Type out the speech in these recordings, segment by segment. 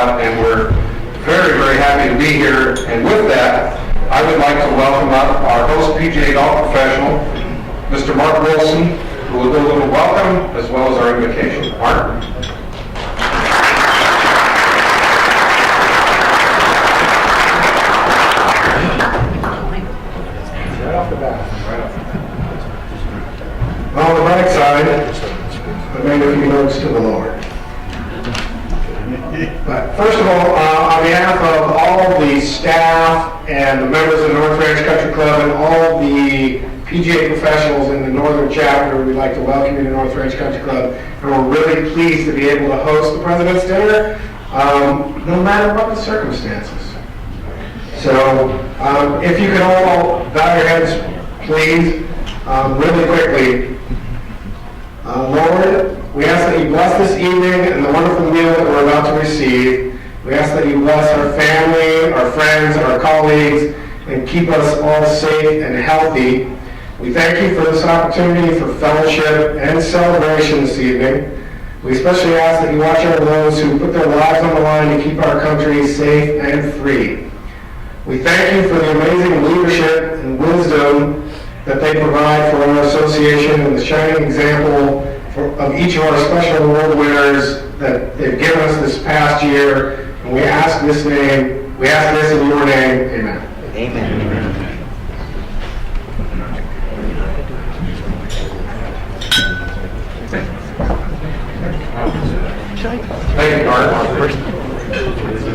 spot, and we're very, very happy to be here. And with that, I would like to welcome up our host PGA golf professional, Mr. Mark Wilson, who will do a little welcome as well as our invocation. Mark? Right off the bat. On the right side, I made a few notes to the Lord. But first of all, on behalf of all the staff and the members of the North Ranch Country Club and all the PGA professionals in the Northern Chapter, we'd like to welcome you to North Ranch Country Club. And we're really pleased to be able to host the President's Dinner, no matter what the circumstances. So, if you could all bow your heads, please, really quickly. Lord, we ask that you bless this evening and the wonderful meal that we're about to receive. We ask that you bless our family, our friends, our colleagues, and keep us all safe and healthy. We thank you for this opportunity for fellowship and celebration this evening. We especially ask that you watch over those who put their lives on the line to keep our country safe and free. We thank you for the amazing leadership and wisdom that they provide for our association and the shining example of each of our special award winners that they've given us this past year. And we ask this in your name. Amen. Amen. Thank you, Art.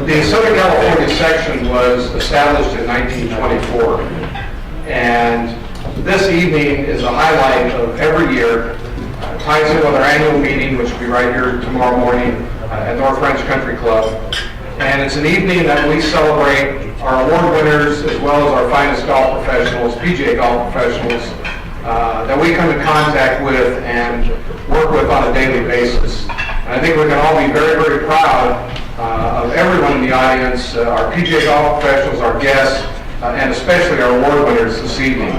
The Southern California section was established in 1924, and this evening is a highlight of every year. Ties in with our annual meeting, which will be right here tomorrow morning at North Ranch Country Club. And it's an evening that we celebrate our award winners as well as our finest golf professionals, PGA golf professionals, that we come in contact with and work with on a daily basis. And I think we can all be very, very proud of everyone in the audience, our PGA golf professionals, our guests, and especially our award winners this evening.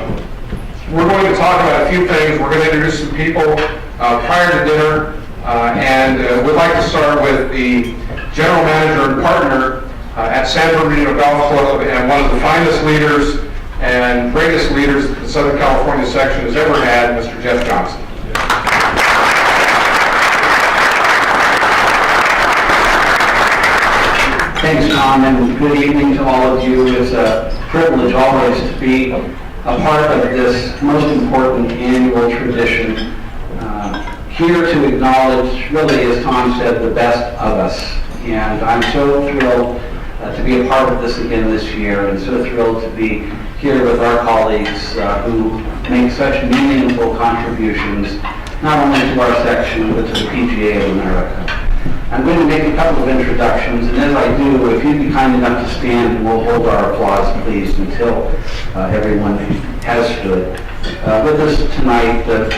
We're going to talk about a few things. We're going to introduce some people prior to dinner, and we'd like to start with the general manager and partner at San Bernardino Golf Club and one of the finest leaders and greatest leaders the Southern California section has ever had, Mr. Jeff Johnson. Thanks, Tom, and good evening to all of you. It's a privilege always to be a part of this most important annual tradition. Here to acknowledge, really, as Tom said, the best of us. And I'm so thrilled to be a part of this again this year, and so thrilled to be here with our colleagues who make such meaningful contributions, not only to our section, but to the PGA of America. I'm going to make a couple of introductions, and as I do, if you'd be kind enough to stand, we'll hold our applause, please, until everyone has stood. With us tonight, the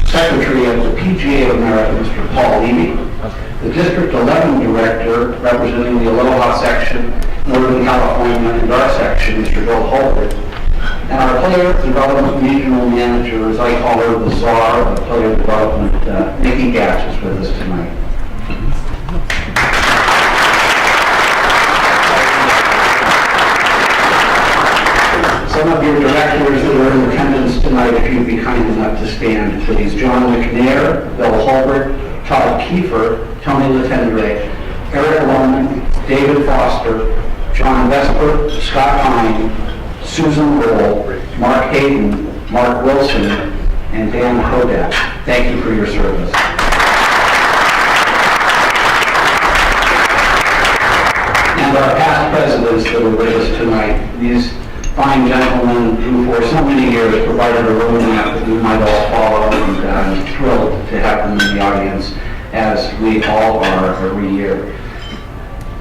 Secretary of the PGA of America, Mr. Paul Levy, the District 11 Director representing the Aloha section, Northern California, and our section, Mr. Bill Holbert, and our Player Development Regional Manager, as I call her, the czar of Player Development, Nikki Gatch, is with us tonight. Some of your directors that are in attendance tonight, if you'd be kind enough to stand, please. John McNair, Bill Holbert, Todd Kiefer, Tony Latendre, Eric Loman, David Foster, John Vesper, Scott Hine, Susan Roll, Mark Hayden, Mark Wilson, and Dan Hodak. Thank you for your service. And our past presidents that are with us tonight, these fine gentlemen who for so many years provided a roadmap that we might all follow, and I'm thrilled to have them in the audience, as we all are every year.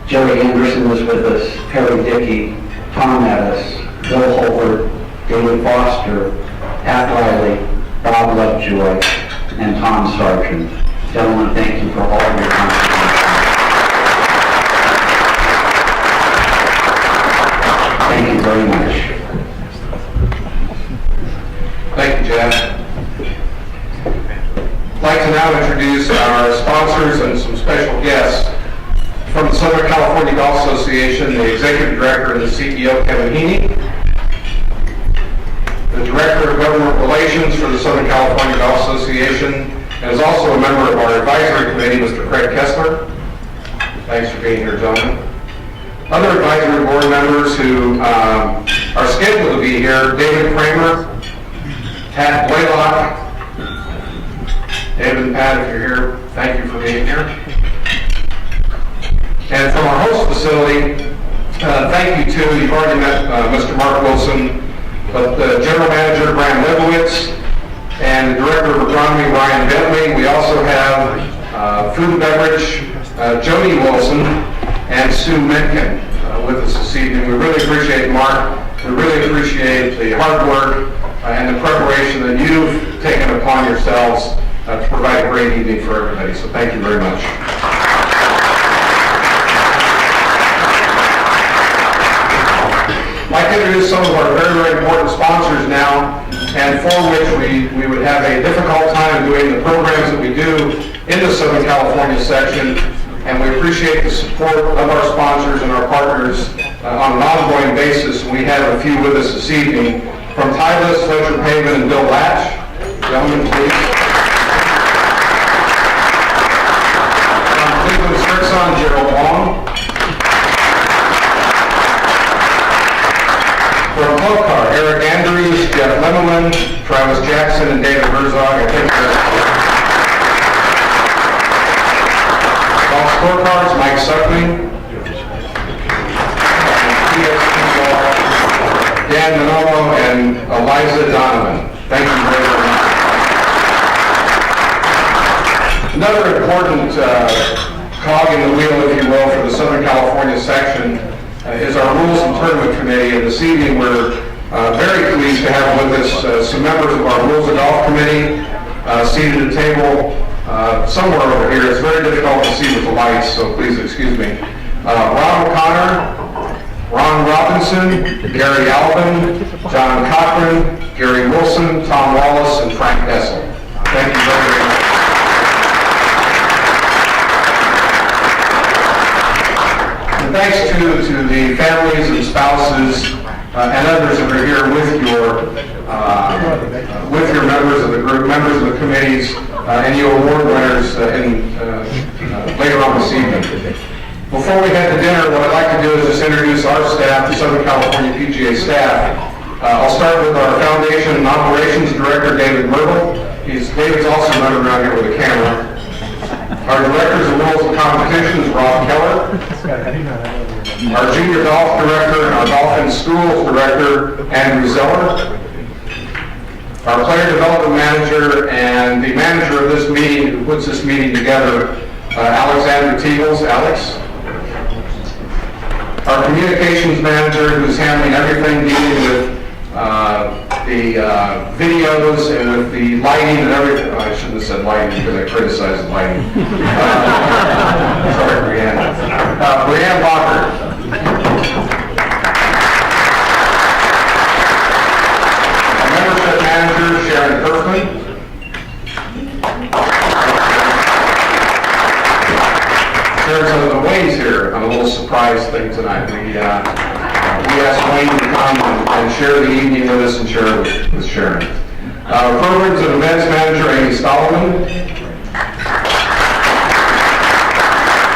Jerry Anderson is with us, Perry Dickey, Tom Edis, Bill Holbert, David Foster, Pat Riley, Bob Lovejoy, and Tom Sargent. Gentlemen, thank you for all your contributions. Thank you very much. Thank you, Jeff. I'd like to now introduce our sponsors and some special guests. From the Southern California Golf Association, the Executive Director and the CEO, Kevin Heaney. The Director of Government Relations for the Southern California Golf Association, and is also a member of our advisory committee, Mr. Craig Kessler. Thanks for being here, gentlemen. Other advisory board members who are scheduled to be here: David Kramer, Pat Blaylock. David and Pat, if you're here, thank you for being here. And from our host facility, thank you to, you've already met Mr. Mark Wilson, but the General Manager, Brian Lebowitz, and the Director of Agronomy, Ryan Bentley. We also have Food and Beverage, Jody Wilson, and Sue Menken with us this evening. We really appreciate Mark. We really appreciate the hard work and the preparation that you've taken upon yourselves to provide a great evening for everybody. So thank you very much. I'd like to introduce some of our very, very important sponsors now, and for which we would have a difficult time doing the programs that we do in the Southern California section, and we appreciate the support of our sponsors and our partners on an ongoing basis. We have a few with us this evening. From Titleist, Fletcher Pavement, and Bill Latch. Gentlemen, please. From Cleveland Strixon, Gerald Long. From Polkar, Eric Andrews, Jeff Lemelin, Travis Jackson, and David Herzog. I think Golf Scorecards, Mike Suckling. Dan Manolo and Eliza Donovan. Thank you very much. Another important cog in the wheel, if you will, for the Southern California section is our Rules and Tournament Committee. And this evening we're very pleased to have with us some members of our Rules of Golf Committee seated at the table somewhere over here. It's very difficult to see with the lights, so please excuse me. Rob O'Connor, Ron Robinson, Gary Alvin, John Cochran, Gary Wilson, Tom Wallace, and Frank Hessel. Thank you very, very much. And thanks to the families and spouses and others that are here with your members of the group, members of the committees, and you award winners later on this evening. Before we head to dinner, what I'd like to do is just introduce our staff, the Southern California PGA staff. I'll start with our Foundation and Operations Director, David Myrtle. David's also running around here with a camera. Our Directors of Rules and Competitions, Rob Keller. Our Junior Golf Director and our Golf and Schools Director, Andrew Zeller. Our Player Development Manager and the manager of this meeting, who puts this meeting together, Alexander Teagles. Alex. Our Communications Manager, who's handling everything dealing with the videos and with the lighting and everything. Oh, I shouldn't have said lighting because I criticized the lighting. Sorry, Brianne. Brianne Walker. Our Membership Manager, Sharon Kirkman. Sharon's the Wayne's here on a little surprise thing tonight. We asked Wayne to come and share the evening with us and share it with Sharon. Programs and Events Manager, Amy Stallman.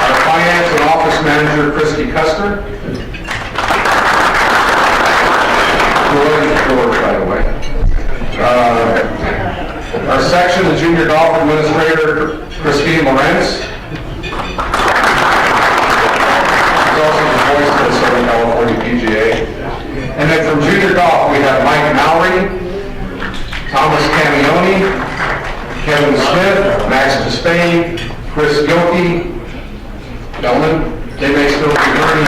Our Finance and Office Manager, Christy Custer. George, by the way. Our Section and Junior Golf Administrator, Christine Lawrence. Also the voice of the Southern California PGA. And then from Junior Golf, we have Mike Mowry, Thomas Camioni, Kevin Smith, Max Despain, Chris Gilkey. Gentlemen, they may still be learning.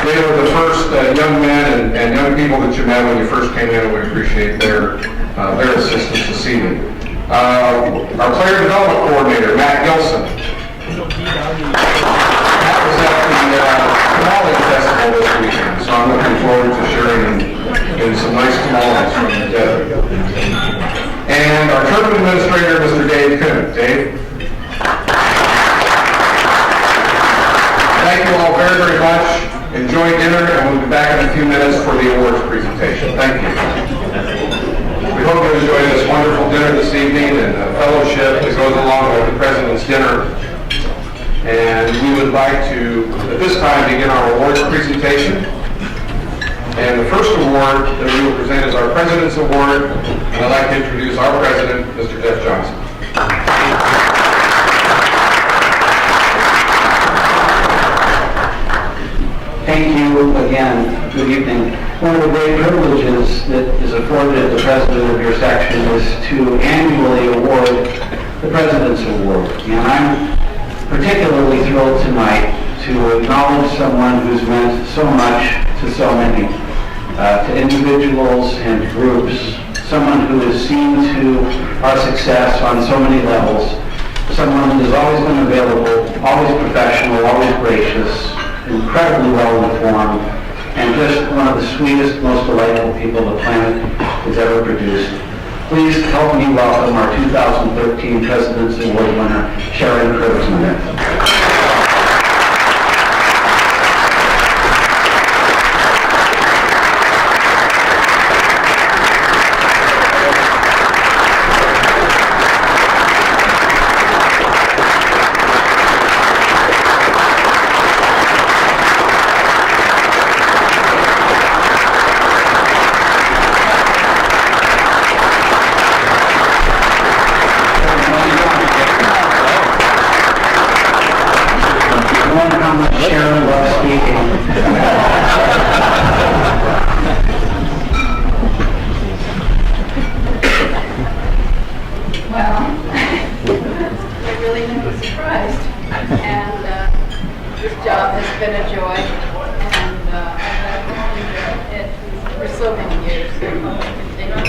They were the first young men and young people that you met when you first came in, and we appreciate their assistance this evening. Our Player Development Coordinator, Matt Gilson. Matt was at the Tamale Festival this weekend, so I'm looking forward to sharing in some nice tamales from the desert. And our Tournament Administrator, Mr. Dave Kuhn. Dave? back in a few minutes for the awards presentation. Thank you. We hope you enjoy this wonderful dinner this evening and the fellowship that goes along with the President's dinner. And we would like to, at this time, begin our awards presentation. And the first award that we will present is our President's Award. And I'd like to introduce our President, Mr. Jeff Johnson. Thank you again. Good evening. One of the great privileges that is afforded the president of your section is to annually award the President's Award. And I'm particularly thrilled tonight to acknowledge someone who's meant so much to so many, to individuals and groups, someone who has seen to our success on so many levels, someone who has always been available, always professional, always gracious, incredibly well informed, and just one of the sweetest, most delightful people the planet has ever produced. Please help me welcome our 2013 President's Award winner, Sharon Kurtzman. Sharon loves speaking. Well, I really am surprised, and this job has been a joy, and I've enjoyed it for so many years. So I hope to continue.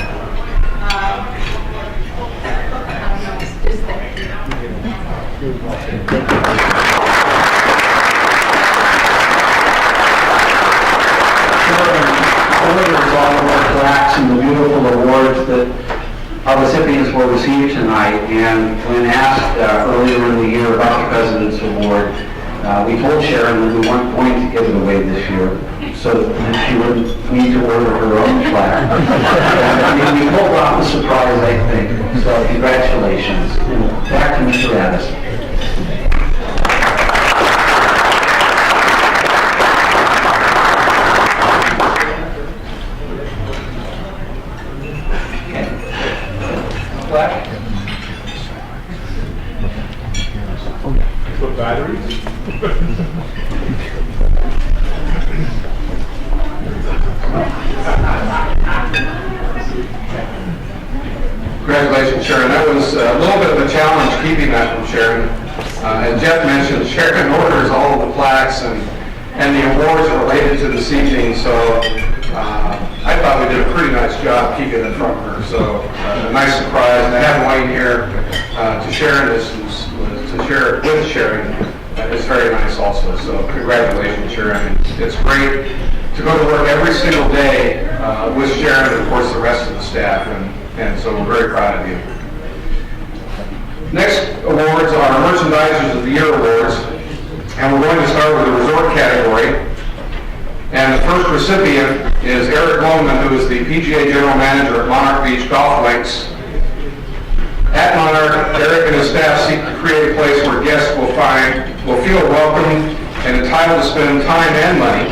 I don't know, just thank you. All of the plaques and the beautiful awards that our recipients will receive tonight. And when asked earlier in the year about the President's Award, we told Sharon that we weren't going to give it away this year, so that she wouldn't need to order her own plaque. And we pulled off the surprise, I think. So congratulations. And back to Mr. Addison. Put batteries? Congratulations, Sharon. That was a little bit of a challenge keeping that from Sharon. As Jeff mentioned, Sharon orders all of the plaques and the awards related to this evening, so I thought we did a pretty nice job keeping it from her. So a nice surprise. And to have Wayne here to share this, to share it with Sharon is very nice also. So congratulations, Sharon. It's great to go to work every single day with Sharon and of course the rest of the staff, and so we're very proud of you. Next awards are Merchandisers of the Year awards, and we're going to start with the resort category. And the first recipient is Eric Lohman, who is the PGA General Manager at Monarch Beach Golf Links. At Monarch, Eric and his staff seek to create a place where guests will feel welcome and entitled to spend time and money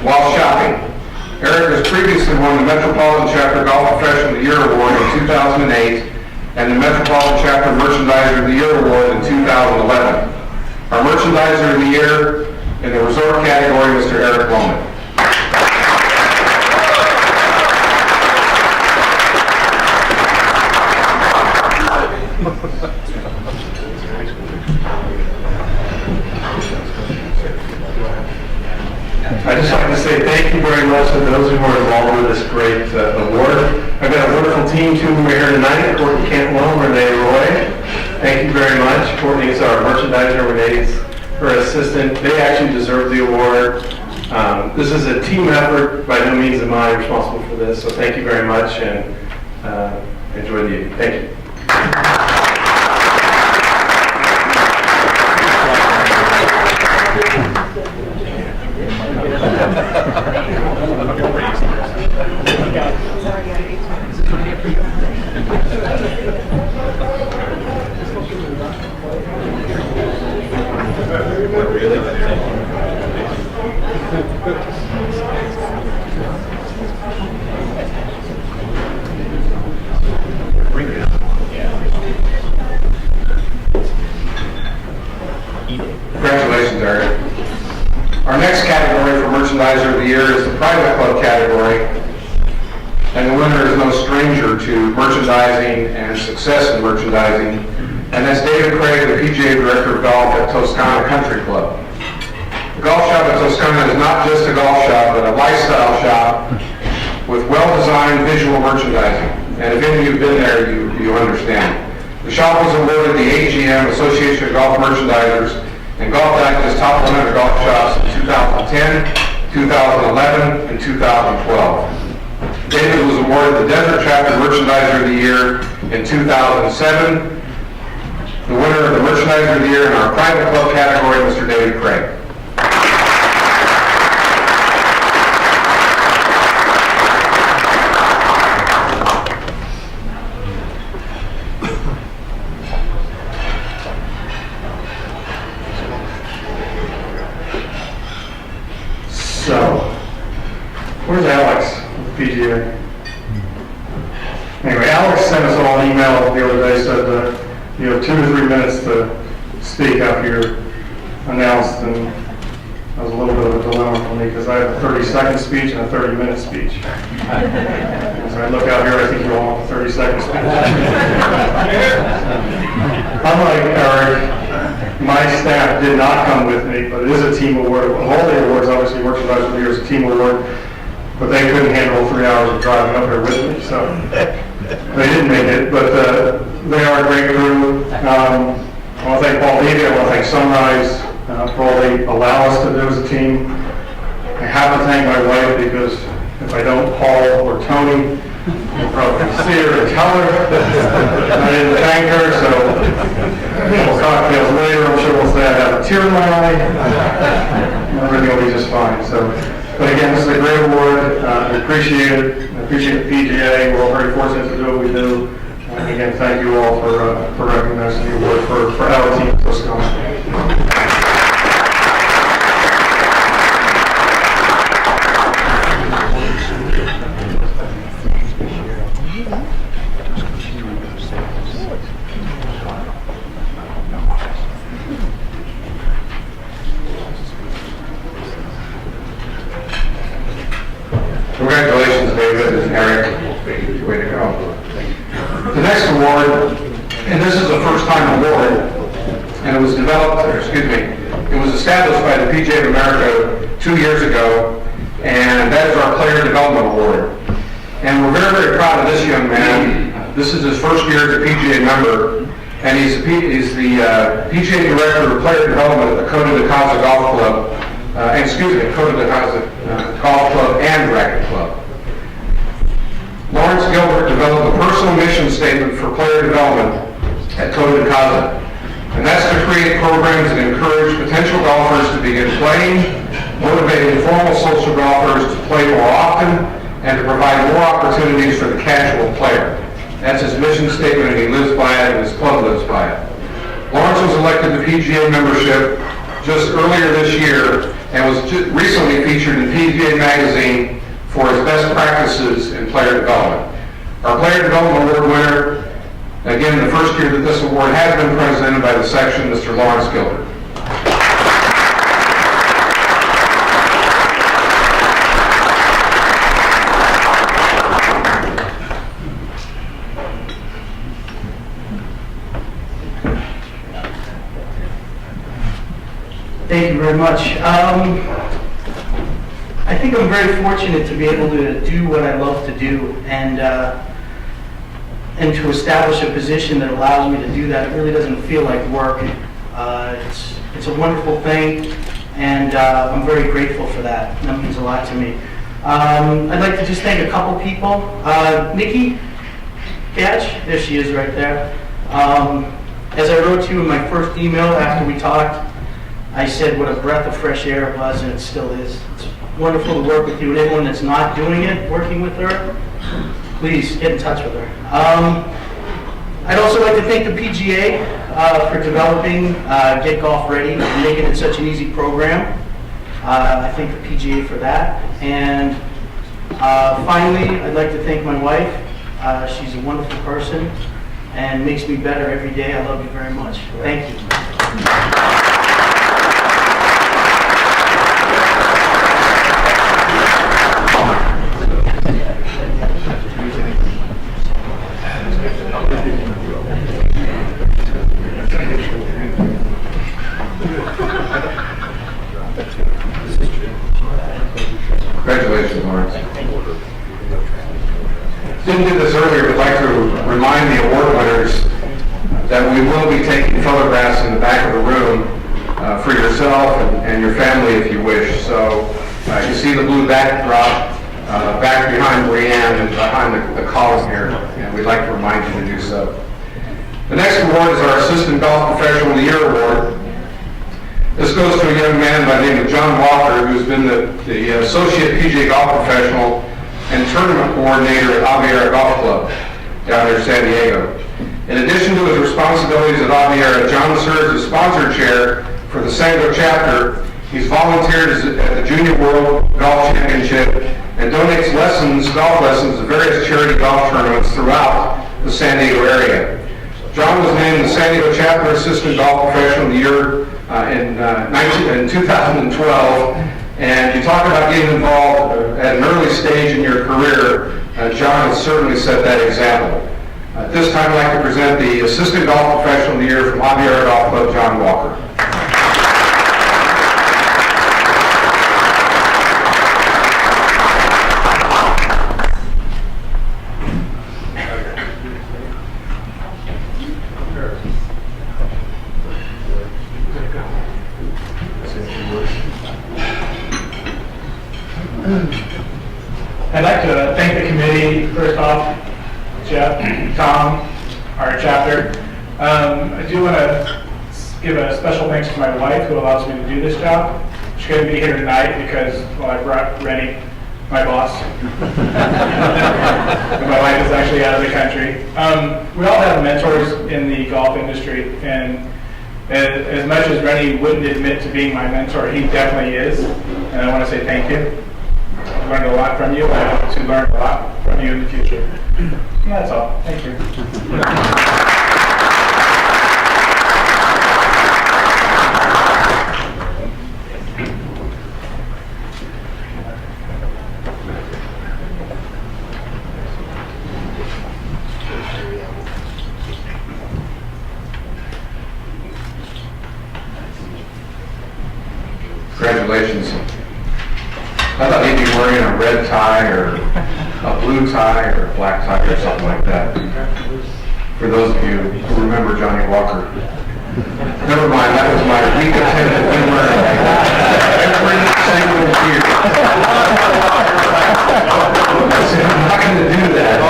while shopping. Eric has previously won the Metropolitan Chapter Golf Professional of the Year Award in 2008 and the Metropolitan Chapter Merchandiser of the Year Award in 2011. Our Merchandiser of the Year in the resort category, Mr. Eric Lohman. I'd just like to say thank you very much to those who are involved with this great award. I've got a wonderful team, two of whom are here tonight, Courtney Cantwell, Renee Roy. Thank you very much. Courtney is our merchandiser, Renee's her assistant. They actually deserve the award. This is a team effort. By no means am I responsible for this, so thank you very much, and enjoy the evening. Thank you. is no stranger to merchandising and success in merchandising, and that's David Craig, the PGA Director of Golf at Toscana Country Club. The golf shop at Toscana is not just a golf shop, but a lifestyle shop with well-designed visual merchandising. And if any of you have been there, you understand. The shop was awarded the AGM, Association of Golf Merchandisers, and Golf Digest Top 100 Golf Shops in 2010, 2011, and 2012. David was awarded the Desert Chapter Merchandiser of the Year in 2007. The winner of the Merchandiser of the Year in our private club category, Mr. David Craig. So, where's Alex, PGA? Anyway, Alex sent us all an email the other day, said you have 2 to 3 minutes to speak after you're announced, and that was a little bit of a dilemma for me because I have a 30-second speech and a 30-minute speech. As I look out here, I think you all want the 30-second speech. Unlike Eric, my staff did not come with me, but it is a team award. Of all the awards, obviously, Merchandiser of the Year is a team award, but they couldn't handle 3 hours of driving up here with me, so they didn't make it. But they are a great crew. I want to thank Paul Levy. I want to thank Sunrise for all they allow us to do as a team. I have to thank my wife because if I don't, Paul or Tony will probably see her and tell her. I didn't thank her, so cocktails later, I'm sure we'll say I have a tear in my eye. Everything will be just fine. So, but again, this is a great award. I appreciate it. I appreciate the PGA. We're all very fortunate to do what we do. And again, thank you all for recognizing the award for our team at Toscana. Congratulations, David and Eric. Way to go. The next award, and this is a first-time award, and it was established by the PGA of America 2 years ago, and that is our Player Development Award. And we're very, very proud of this young man. This is his first year as a PGA member, and he's the PGA Director of Player Development at the Coda de Casa Golf Club. Coda de Casa Golf Club and Racket Club. Lawrence Gilbert developed a personal mission statement for player development at Coda de Casa, and that's to create programs that encourage potential golfers to begin playing, motivating formal social golfers to play more often, and to provide more opportunities for the casual player. That's his mission statement, and he lives by it, and his club lives by it. Lawrence was elected to PGA membership just earlier this year, and was recently featured in PGA Magazine for his best practices in player development. Our Player Development Award winner, again, the first year that this award has been presented by the section, Mr. Lawrence Gilbert. Thank you very much. I think I'm very fortunate to be able to do what I love to do, and to establish a position that allows me to do that. It really doesn't feel like work. It's a wonderful thing, and I'm very grateful for that. That means a lot to me. I'd like to just thank a couple people. Nikki Catch, there she is right there. As I wrote to you in my first email after we talked, I said what a breath of fresh air it was, and it still is. It's wonderful to work with you, and everyone that's not doing it, working with her, please get in touch with her. I'd also like to thank the PGA for developing Get Golf Ready and making it such an easy program. I thank the PGA for that. And finally, I'd like to thank my wife. She's a wonderful person and makes me better every day. I love you very much. Thank you. Didn't do this earlier, but I'd like to remind the award winners that we will be taking photographs in the back of the room for yourself and your family if you wish. So you see the blue backdrop back behind Brianne and behind the column here, and we'd like to remind you to do so. The next award is our Assistant Golf Professional of the Year Award. This goes to a young man by the name of John Walker, who's been the Associate PGA Golf Professional and Tournament Coordinator at Aviara Golf Club down there in San Diego. In addition to his responsibilities at Aviara, John serves as sponsor chair for the Sango chapter. He's volunteered at the Junior World Golf Championship and donates golf lessons to various charity golf tournaments throughout the San Diego area. John was named the San Diego Chapter Assistant Golf Professional of the Year in 2012, and you talk about getting involved at an early stage in your career. John has certainly set that example. At this time, I'd like to present the Assistant Golf Professional of the Year from Aviara Golf Club, John Walker. I'd like to thank the committee, first off, Jeff, Tom, our chapter. I do want to give a special thanks to my wife who allows me to do this job. She couldn't be here tonight because, well, I brought Rennie, my boss. And my wife is actually out of the country. We all have mentors in the golf industry, and as much as Rennie wouldn't admit to being my mentor, he definitely is. And I want to say thank you. I learned a lot from you, and I hope to learn a lot from you in the future. And that's all. Thank you. Congratulations. I thought he'd be wearing a red tie or a blue tie or a black tie or something like that. For those of you who remember Johnny Walker. Never mind, that was my week attendant every single year. I'm not going to do that.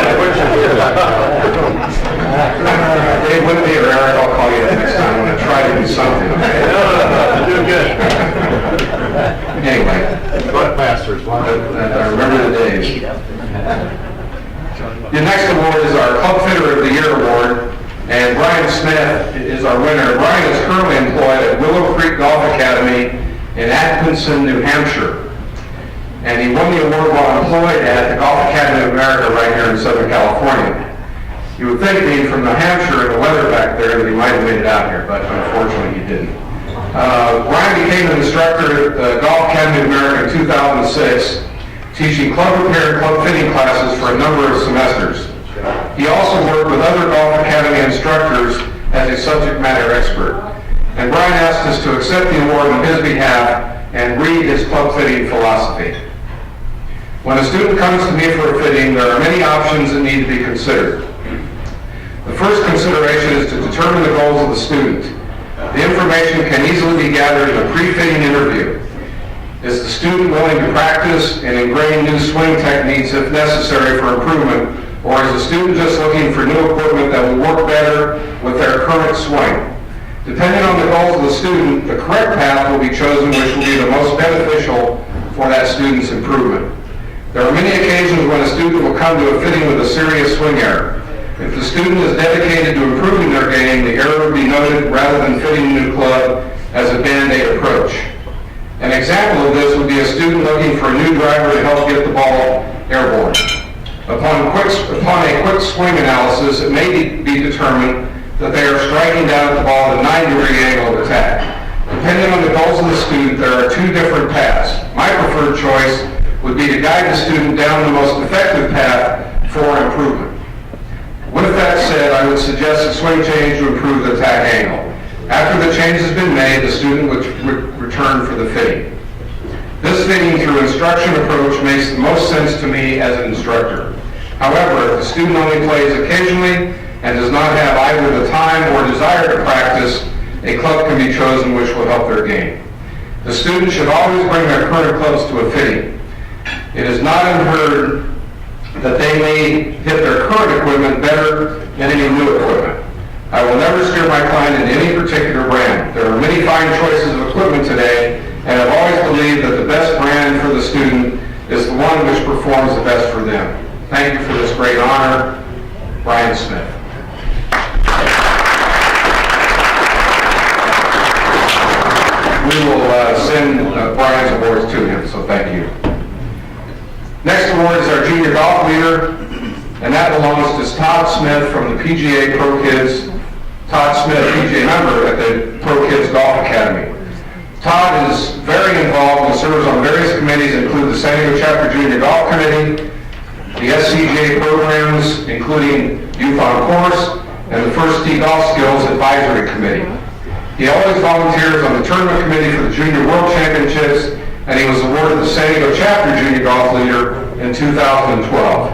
Dave Whitney or Eric, I'll call you next time when I try to do something. Doing good. Anyway. Masters. I remember the days. The next award is our Club Fitter of the Year Award, and Brian Smith is our winner. Brian is currently employed at Willow Creek Golf Academy in Atkinson, New Hampshire. And he won the award while employed at the Golf Academy of America right here in Southern California. You would think, being from New Hampshire and the weather back there, that he might have made it out here, but unfortunately he didn't. Brian became an instructor at the Golf Academy of America in 2006, teaching club repair and club fitting classes for a number of semesters. He also worked with other Golf Academy instructors as a subject matter expert. And Brian asked us to accept the award on his behalf and read his club fitting philosophy. When a student comes to me for a fitting, there are many options that need to be considered. The first consideration is to determine the goals of the student. The information can easily be gathered in a pre-fitting interview. Is the student willing to practice and ingrain new swing techniques if necessary for improvement, or is the student just looking for new equipment that will work better with their current swing? Depending on the goals of the student, the correct path will be chosen which will be the most beneficial for that student's improvement. There are many occasions when a student will come to a fitting with a serious swing error. If the student is dedicated to improving their game, the error would be noted rather than fitting a new club as a Band-Aid approach. An example of this would be a student looking for a new driver to help get the ball airborne. Upon a quick swing analysis, it may be determined that they are striking down at the ball at a 9-degree angle of attack. Depending on the goals of the student, there are two different paths. My preferred choice would be to guide the student down the most effective path for improvement. With that said, I would suggest a swing change to improve the attack angle. After the change has been made, the student would return for the fitting. This fitting through instruction approach makes the most sense to me as an instructor. However, if the student only plays occasionally and does not have either the time or desire to practice, a club can be chosen which will help their game. The student should always bring their current clubs to a fitting. It is not unheard that they may hit their current equipment better than any new equipment. I will never steer my client into any particular brand. There are many fine choices of equipment today, and I've always believed that the best brand for the student is the one which performs the best for them. Thank you for this great honor, Brian Smith. We will send Brian's awards to him, so thank you. Next award is our junior golf leader, and that belongs to Todd Smith from the PGA Pro Kids. Todd Smith, PGA member at the Pro Kids Golf Academy. Todd is very involved and serves on various committees, including the San Diego Chapter Junior Golf Committee, the SCPGA programs, including Youth on Course, and the First Tee Golf Skills Advisory Committee. He always volunteers on the tournament committee for the Junior World Championships, and he was awarded the San Diego Chapter Junior Golf Leader in 2012.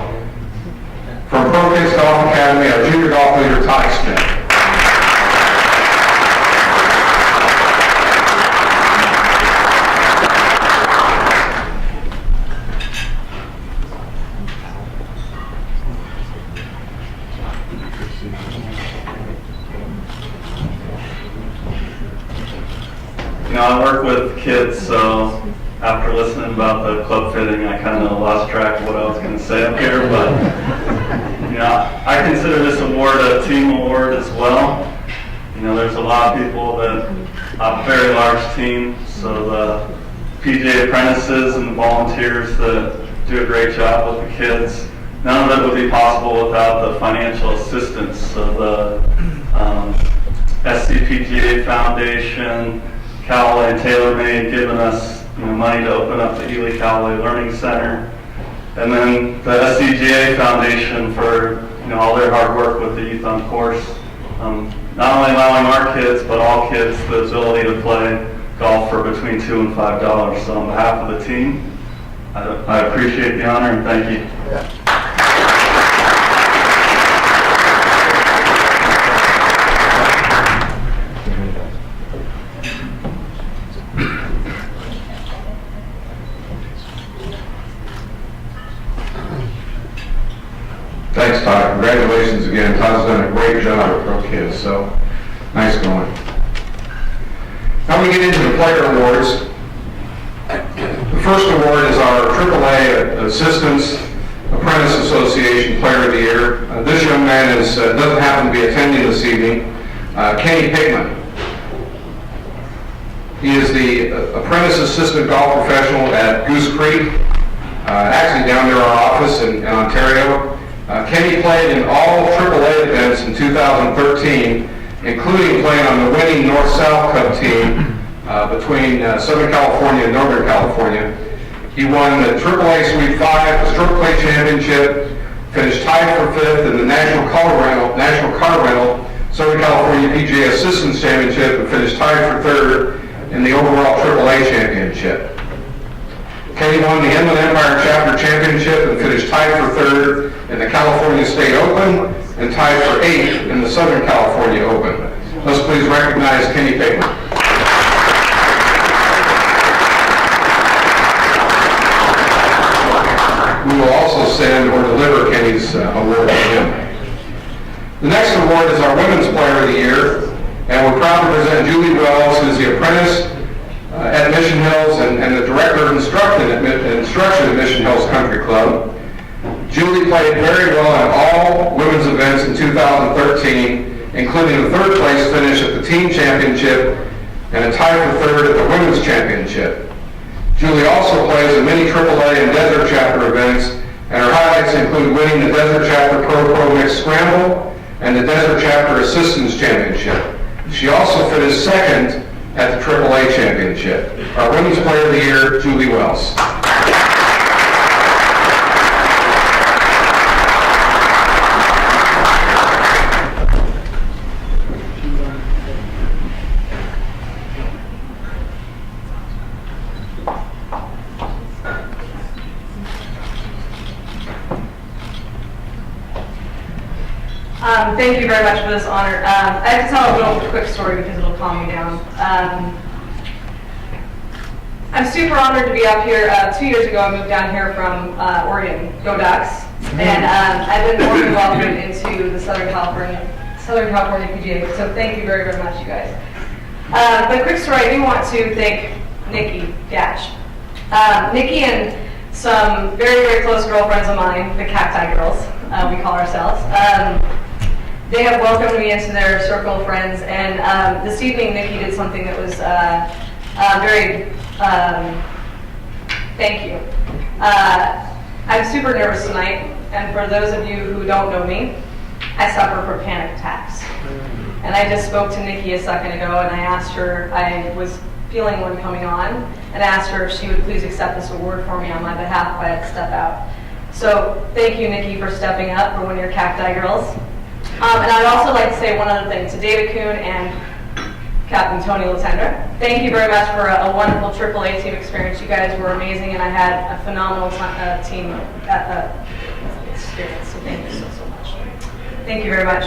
From Pro Kids Golf Academy, our junior golf leader, Todd Smith. You know, I work with kids, so after listening about the club fitting, I kind of lost track of what I was going to say up here, but you know, I consider this award a team award as well. You know, there's a lot of people that have a very large team, so the PGA apprentices and the volunteers that do a great job with the kids. None of it would be possible without the financial assistance of the SCPGA Foundation, Callaway and TaylorMade giving us money to open up the Ely Callaway Learning Center, and then the SCPGA Foundation for all their hard work with the Youth on Course. Not only allowing our kids, but all kids the ability to play golf for between $2 and $5. So on behalf of the team, I appreciate the honor and thank you. Thanks, Todd. Congratulations again. Todd's done a great job with Pro Kids, so nice going. Now we get into the player awards. The first award is our AAA Assistants Apprentice Association Player of the Year. This young man doesn't happen to be attending this evening, Kenny Pigman. He is the Apprentice Assistant Golf Professional at Goose Creek, actually down near our office in Ontario. Kenny played in all AAA events in 2013, including playing on the winning North-South Cup team between Southern California and Northern California. He won the AAA Suite 5, the Stroke Play Championship, finished tied for 5th in the National Car Rental Southern California PGA Assistants Championship, and finished tied for 3rd in the overall AAA Championship. Kenny won the Inland Empire Chapter Championship and finished tied for 3rd in the California State Open and tied for 8th in the Southern California Open. Let's please recognize Kenny Pigman. We will also send or deliver Kenny's award to him. The next award is our Women's Player of the Year, and we're proud to present Julie Wells, who is the apprentice at Mission Hills and the Director of Instruction at Mission Hills Country Club. Julie played very well in all women's events in 2013, including a 3rd place finish at the Team Championship and a tie for 3rd at the Women's Championship. Julie also plays in many AAA and Desert Chapter events, and her highlights include winning the Desert Chapter Pro Mixed Scramble and the Desert Chapter Assistants Championship. She also finished 2nd at the AAA Championship. Our Women's Player of the Year, Julie Wells. Thank you very much for this honor. I have to tell a little quick story because it'll calm me down. I'm super honored to be up here. 2 years ago, I moved down here from Oregon, go Ducks, and I've been more welcomed into the Southern California PGA. So thank you very, very much, you guys. But quick story, I do want to thank Nikki Gash. Nikki and some very, very close girlfriends of mine, the Cacti Girls, we call ourselves. They have welcomed me into their circle of friends, and this evening Nikki did something that was very, thank you. I'm super nervous tonight, and for those of you who don't know me, I suffer from panic attacks. And I just spoke to Nikki a second ago, and I asked her, I was feeling one coming on, and I asked her if she would please accept this award for me on my behalf if I had to step out. So thank you, Nikki, for stepping up for one of your Cacti Girls. And I'd also like to say one other thing to David Kuhn and Captain Tony Latendra. Thank you very much for a wonderful AAA team experience. You guys were amazing, and I had a phenomenal team experience. So thank you so much. Thank you very much.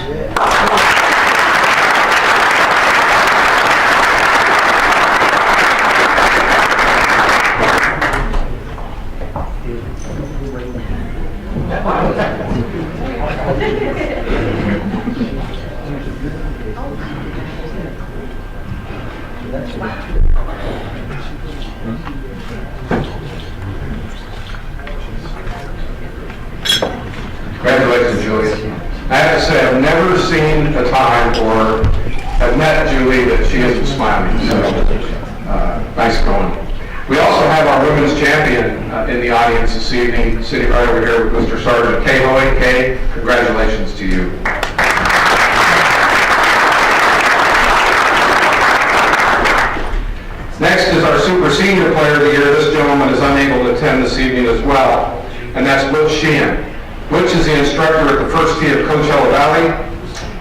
Congratulations, Julie. I have to say, I've never seen a time or have met Julie that she isn't smiling, so nice going. We also have our women's champion in the audience this evening, sitting right over here with Mr. Sergeant Kay Lloyd. Kay, congratulations to you. Next is our super senior player of the year. This gentleman is unable to attend this evening as well, and that's Will Sheehan. Which is the instructor at the first tee of Coachella Valley,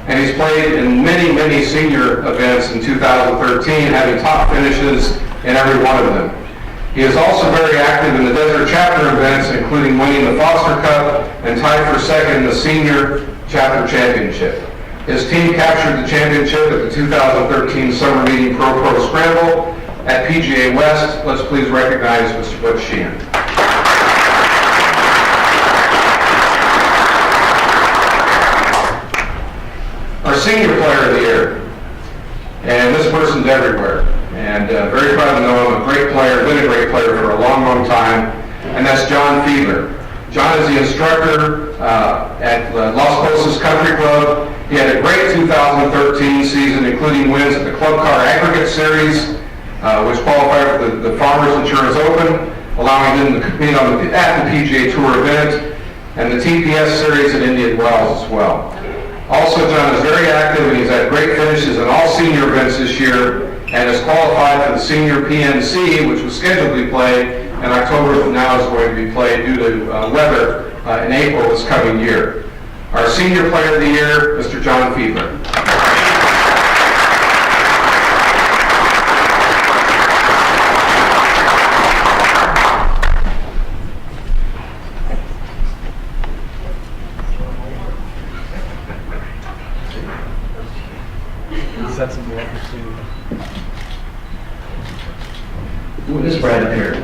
and he's played in many, many senior events in 2013, having top finishes in every one of them. He is also very active in the Desert Chapter events, including winning the Foster Cup and tied for second in the Senior Chapter Championship. His team captured the championship at the 2013 Summer Meeting Pro Scramble at PGA West. Let's please recognize Mr. Butch Sheehan. Our senior player of the year, and this person's everywhere, and very proud to know him, a great player, been a great player for a long, long time, and that's John Fiedler. John is the instructor at Las Posas Country Club. He had a great 2013 season, including wins at the Club Car Aggregate Series, which qualified for the Farmers Insurance Open, allowing him to compete at the PGA Tour event, and the TPS Series at Indian Wells as well. Also, John is very active, and he's had great finishes in all senior events this year, and is qualified for the Senior PNC, which was scheduled to be played in October, but now is going to be played due to weather in April this coming year. Our senior player of the year, Mr. John Fiedler. Ooh, this is right up here.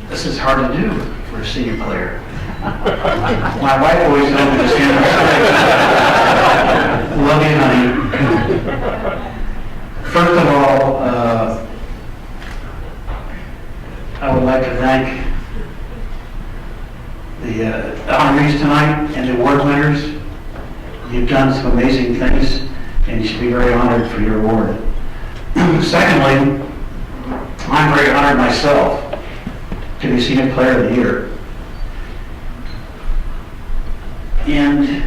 This is hard to do for a senior player. My wife always told me to stand up. Love you, honey. First of all, I would like to thank the honorees tonight and the award winners. You've done some amazing things, and you should be very honored for your award. Secondly, I'm very honored myself to be Senior Player of the Year. And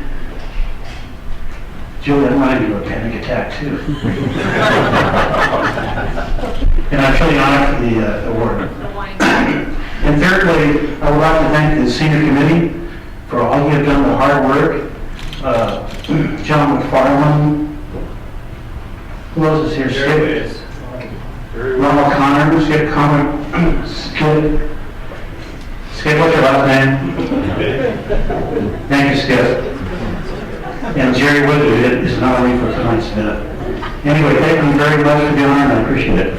Julie, I'm running into a panic attack too. And I'm truly honored for the award. And thirdly, I would like to thank the senior committee for all you have done, the hard work. John McFarland, who else is here? Skip. Ronald Connor, Skip Connor, Skip, what's your last name? Thank you, Skip. And Jerry Wood is not only for tonight's event. Anyway, thank you very much for the honor, and I appreciate it.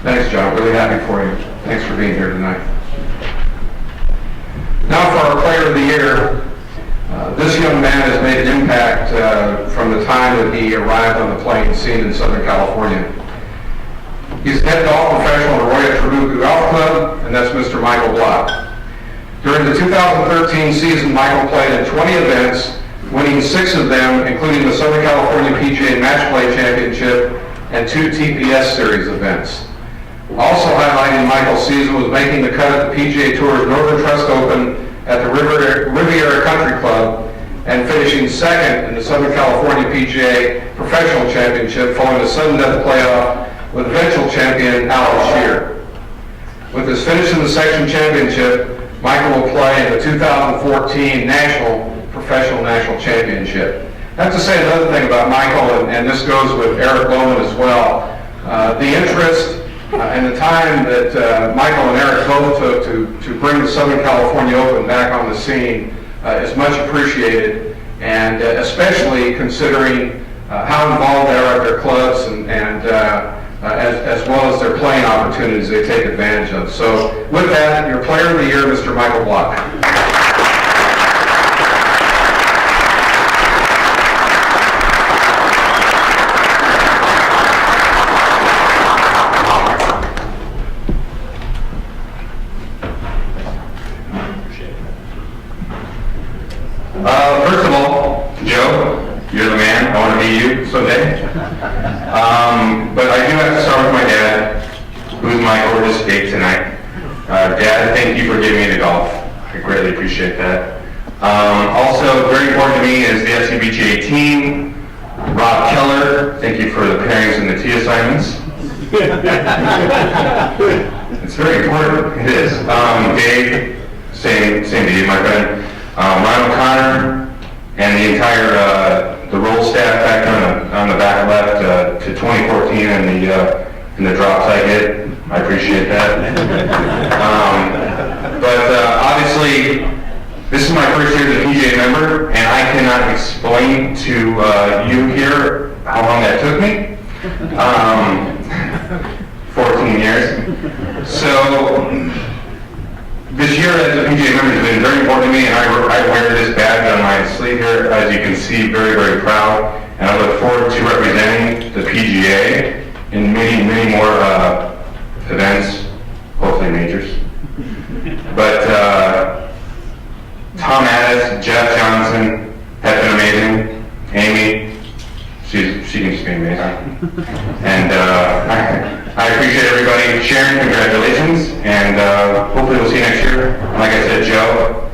Thanks, John. Really happy for you. Thanks for being here tonight. Now for our Player of the Year. This young man has made an impact from the time that he arrived on the playing scene in Southern California. He's head golf professional at Arroyo Trabuco Golf Club, and that's Mr. Michael Block. During the 2013 season, Michael played in 20 events, winning 6 of them, including the Southern California PGA Match Play Championship and 2 TPS Series events. Also highlighting Michael's season was making the cut at the PGA Tour's Northern Trust Open at the Riviera Country Club and finishing second in the Southern California PGA Professional Championship following a sudden death playoff with eventual champion Alex Shear. With his finish in the section championship, Michael will play in the 2014 Professional National Championship. I have to say another thing about Michael, and this goes with Eric Lohman as well. The interest and the time that Michael and Eric both took to bring the Southern California Open back on the scene is much appreciated, and especially considering how involved they are at their clubs and as well as their playing opportunities they take advantage of. So with that, your Player of the Year, Mr. Michael Block. First of all, Joe, you're the man. I want to meet you someday. But I do have to start with my dad, who's my gorgeous date tonight. Dad, thank you for getting me into golf. I greatly appreciate that. Also, very important to me is the SCPGA team. Rob Keller, thank you for the pairings and the tee assignments. It's very important. It is. Dave, same to you, my friend. Ryan O'Connor and the entire the roll staff back on the back left to 2014 and the drops I get. I appreciate that. But obviously, this is my first year as a PGA member, and I cannot explain to you here how long that took me. 14 years. So this year as a PGA member has been very important to me, and I wear this badge on my sleeve here, as you can see, very, very proud. And I look forward to representing the PGA in many, many more events, hopefully majors. But Tom Addis, Jeff Johnson have been amazing. Amy, she can just be amazing. And I appreciate everybody. Sharon, congratulations, and hopefully we'll see you next year. And like I said, Joe,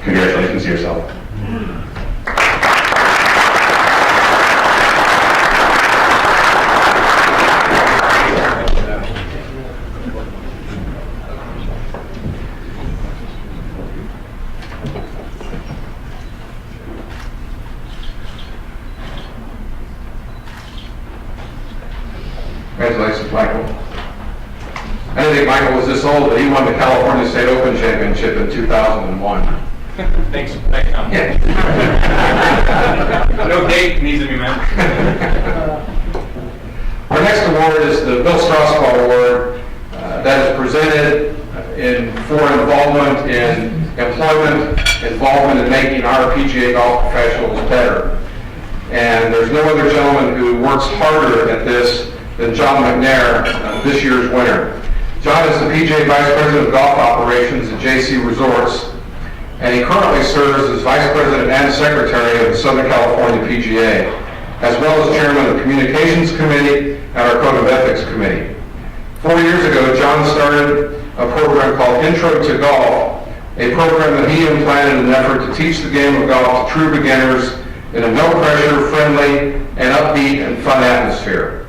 congratulations to yourself. Congratulations, Michael. I didn't think Michael was this old, but he won the California State Open Championship in 2001. Thanks, Tom. Yeah. No date needs to be mentioned. Our next award is the Bill Strausbaugh Award that is presented for involvement in employment, involvement in making our PGA golf professionals better. And there's no other gentleman who works harder at this than John McNair, this year's winner. John is the PGA Vice President of Golf Operations at JC Resorts, and he currently serves as Vice President and Secretary of the Southern California PGA, as well as Chairman of the Communications Committee and our Code of Ethics Committee. 4 years ago, John started a program called Intro to Golf, a program that he implanted in an effort to teach the game of golf to true beginners in a no-pressure, friendly, and upbeat and fun atmosphere.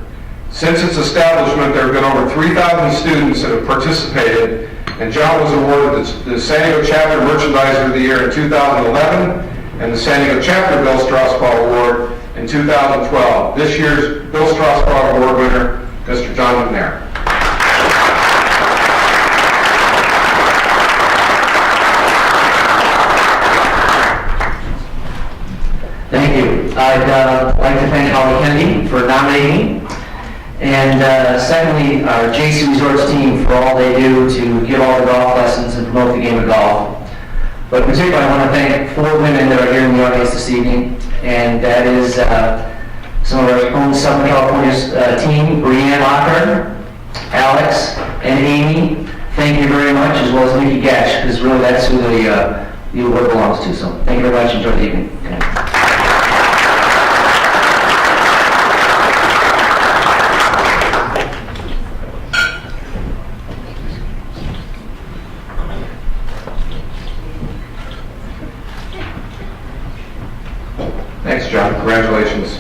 Since its establishment, there have been over 3,000 students that have participated, and John was awarded the San Diego Chapter Merchandiser of the Year in 2011 and the San Diego Chapter Bill Strausbaugh Award in 2012. This year's Bill Strausbaugh Award winner, Mr. John McNair. Thank you. I'd like to thank Holly Kennedy for nominating me. And secondly, our JC Resorts team for all they do to give all the golf lessons and promote the game of golf. But particularly, I want to thank 4 women that are here in the audience this evening, and that is some of our own Southern California team, Brianne Locker, Alex, and Amy. Thank you very much, as well as Nikki Gash, because really that's who the award belongs to. So thank you very much. Enjoy the evening. Thanks, John. Congratulations.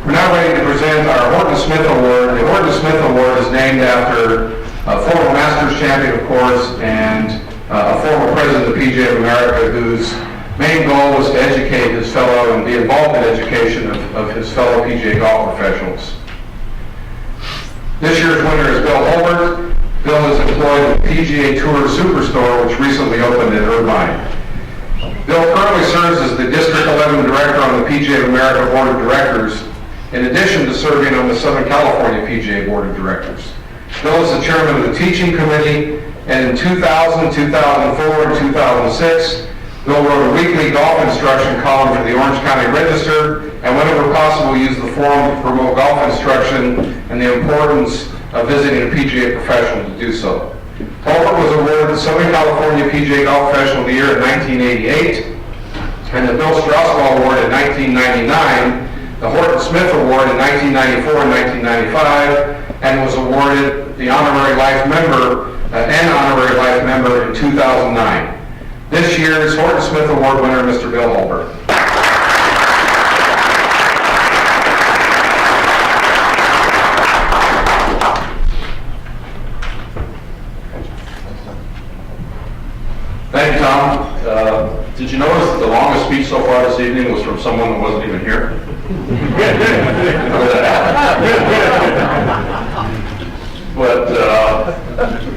We're now ready to present our Horton Smith Award. The Horton Smith Award is named after a former Masters champion, of course, and a former president of the PGA of America whose main goal was to educate his fellow and be involved in education of his fellow PGA golf professionals. This year's winner is Bill Holbert. Bill is employed at the PGA Tour Superstore, which recently opened in Irvine. Bill currently serves as the District 11 Director on the PGA of America Board of Directors, in addition to serving on the Southern California PGA Board of Directors. Bill is the Chairman of the Teaching Committee, and in 2000, 2004, and 2006, Bill wrote a weekly golf instruction column for the Orange County Register, and whenever possible used the forum to promote golf instruction and the importance of visiting a PGA professional to do so. Holbert was awarded the Southern California PGA Golf Professional of the Year in 1988, and the Bill Strausbaugh Award in 1999, the Horton Smith Award in 1994 and 1995, and was awarded the Honorary Life Member in 2009. This year's Horton Smith Award winner, Mr. Bill Holbert. Thank you, Tom. Did you notice that the longest speech so far this evening was from someone that wasn't even here? How did that happen? But,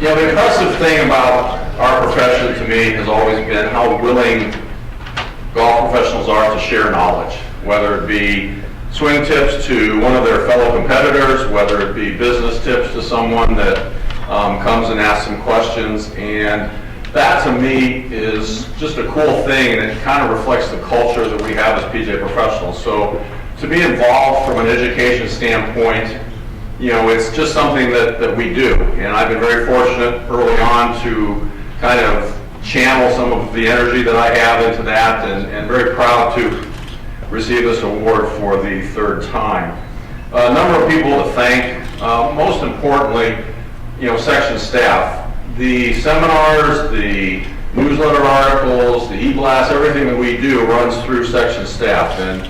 the impressive thing about our profession to me has always been how willing golf professionals are to share knowledge, whether it be swing tips to one of their fellow competitors, whether it be business tips to someone that comes and asks some questions. And that to me is just a cool thing, and it kind of reflects the culture that we have as PGA professionals. So to be involved from an education standpoint, it's just something that we do. And I've been very fortunate early on to kind of channel some of the energy that I have into that, and very proud to receive this award for the 3rd time. A number of people to thank, most importantly, section staff. The seminars, the newsletter articles, the e-blast, everything that we do runs through section staff. And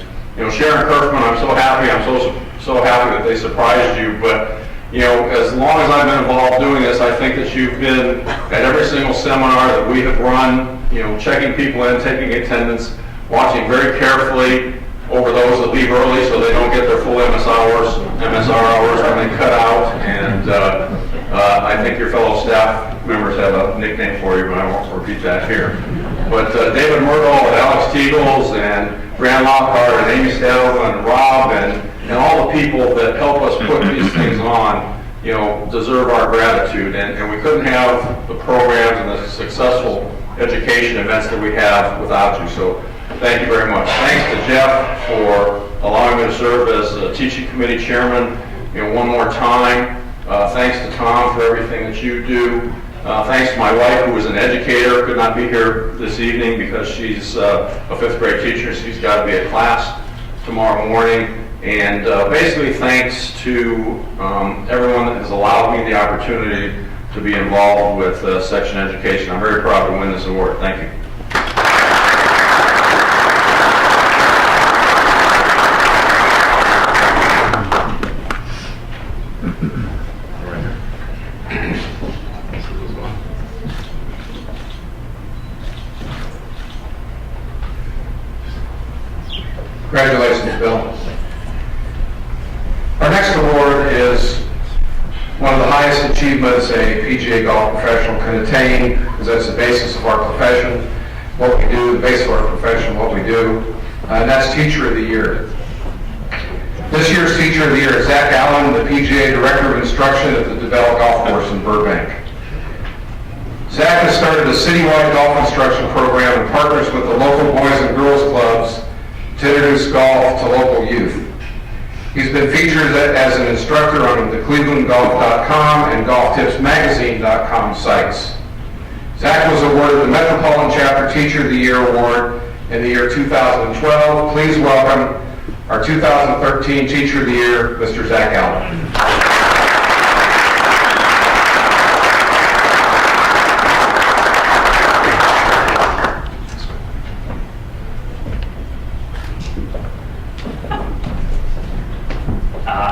Sharon Kirkman, I'm so happy that they surprised you. But as long as I've been involved doing this, I think that you've been at every single seminar that we have run. Checking people in, taking attendance, watching very carefully over those that leave early so they don't get their full MSR hours when they cut out. And I think your fellow staff members have a nickname for you, but I won't repeat that here. But David Murdoch and Alex Teagles and Grant Lockhart and Amy Stadel and Rob and all the people that help us put these things on, deserve our gratitude. And we couldn't have the programs and the successful education events that we have without you. So thank you very much. Thanks to Jeff for allowing me to serve as a teaching committee chairman one more time. Thanks to Tom for everything that you do. Thanks to my wife, who is an educator, could not be here this evening because she's a 5th grade teacher. She's got to be at class tomorrow morning. And basically thanks to everyone that has allowed me the opportunity to be involved with section education. I'm very proud to win this award. Thank you. Congratulations, Bill. Our next award is one of the highest achievements a PGA golf professional can attain, because that's the basis of our profession, what we do, the basis of our profession, what we do, and that's Teacher of the Year. This year's Teacher of the Year is Zach Allen, the PGA Director of Instruction at the DeVell Golf Course in Burbank. Zach has started a citywide golf instruction program and partners with the local Boys and Girls Clubs to introduce golf to local youth. He's been featured as an instructor on the clevelandgolf.com and golftipsmagazine.com sites. Zach was awarded the Metropolitan Chapter Teacher of the Year Award in the year 2012. Please welcome our 2013 Teacher of the Year, Mr. Zach Allen.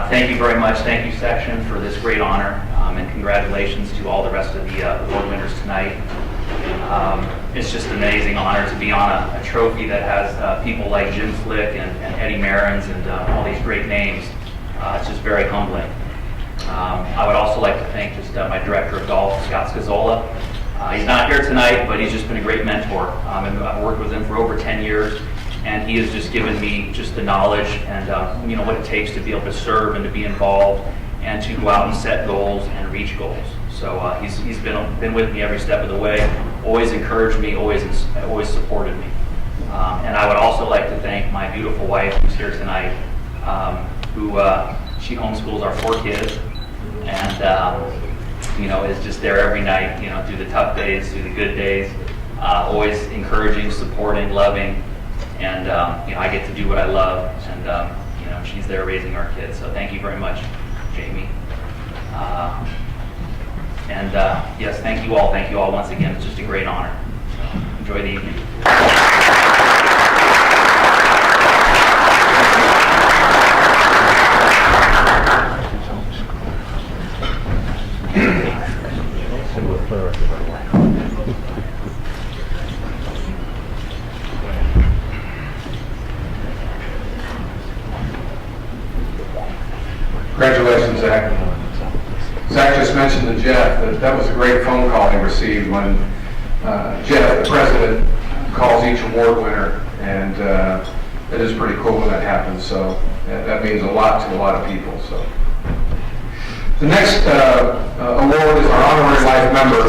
Thank you very much. Thank you, section, for this great honor, and congratulations to all the rest of the award winners tonight. It's just an amazing honor to be on a trophy that has people like Jim Flick and Eddie Marins and all these great names. It's just very humbling. I would also like to thank just my director of golf, Scott Scazzola. He's not here tonight, but he's just been a great mentor. I've worked with him for over 10 years. And he has just given me just the knowledge and what it takes to be able to serve and to be involved and to go out and set goals and reach goals. So he's been with me every step of the way, always encouraged me, always supported me. And I would also like to thank my beautiful wife who's here tonight, who she homeschools our 4 kids, and is just there every night, through the tough days, through the good days, always encouraging, supporting, loving. And, I get to do what I love, and, she's there raising our kids. So thank you very much, Jamie. Yes, thank you all. Thank you all once again. It's just a great honor. So enjoy the evening. Congratulations, Zach. Zach just mentioned to Jeff that was a great phone call he received when Jeff, the president, calls each award winner, and it is pretty cool when that happens. So that means a lot to a lot of people. So the next award is our honorary life member,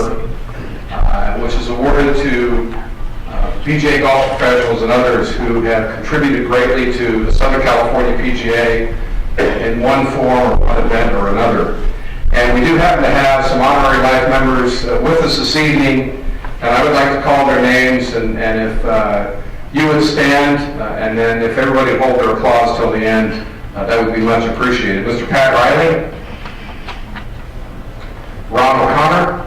which is awarded to PGA golf professionals and others who have contributed greatly to the Southern California PGA in one form or one event or another. And we do happen to have some honorary life members with us this evening, and I would like to call their names, and if you would stand, and then if everybody hold their applause till the end, that would be much appreciated. Mr. Pat Riley, Ron O'Connor,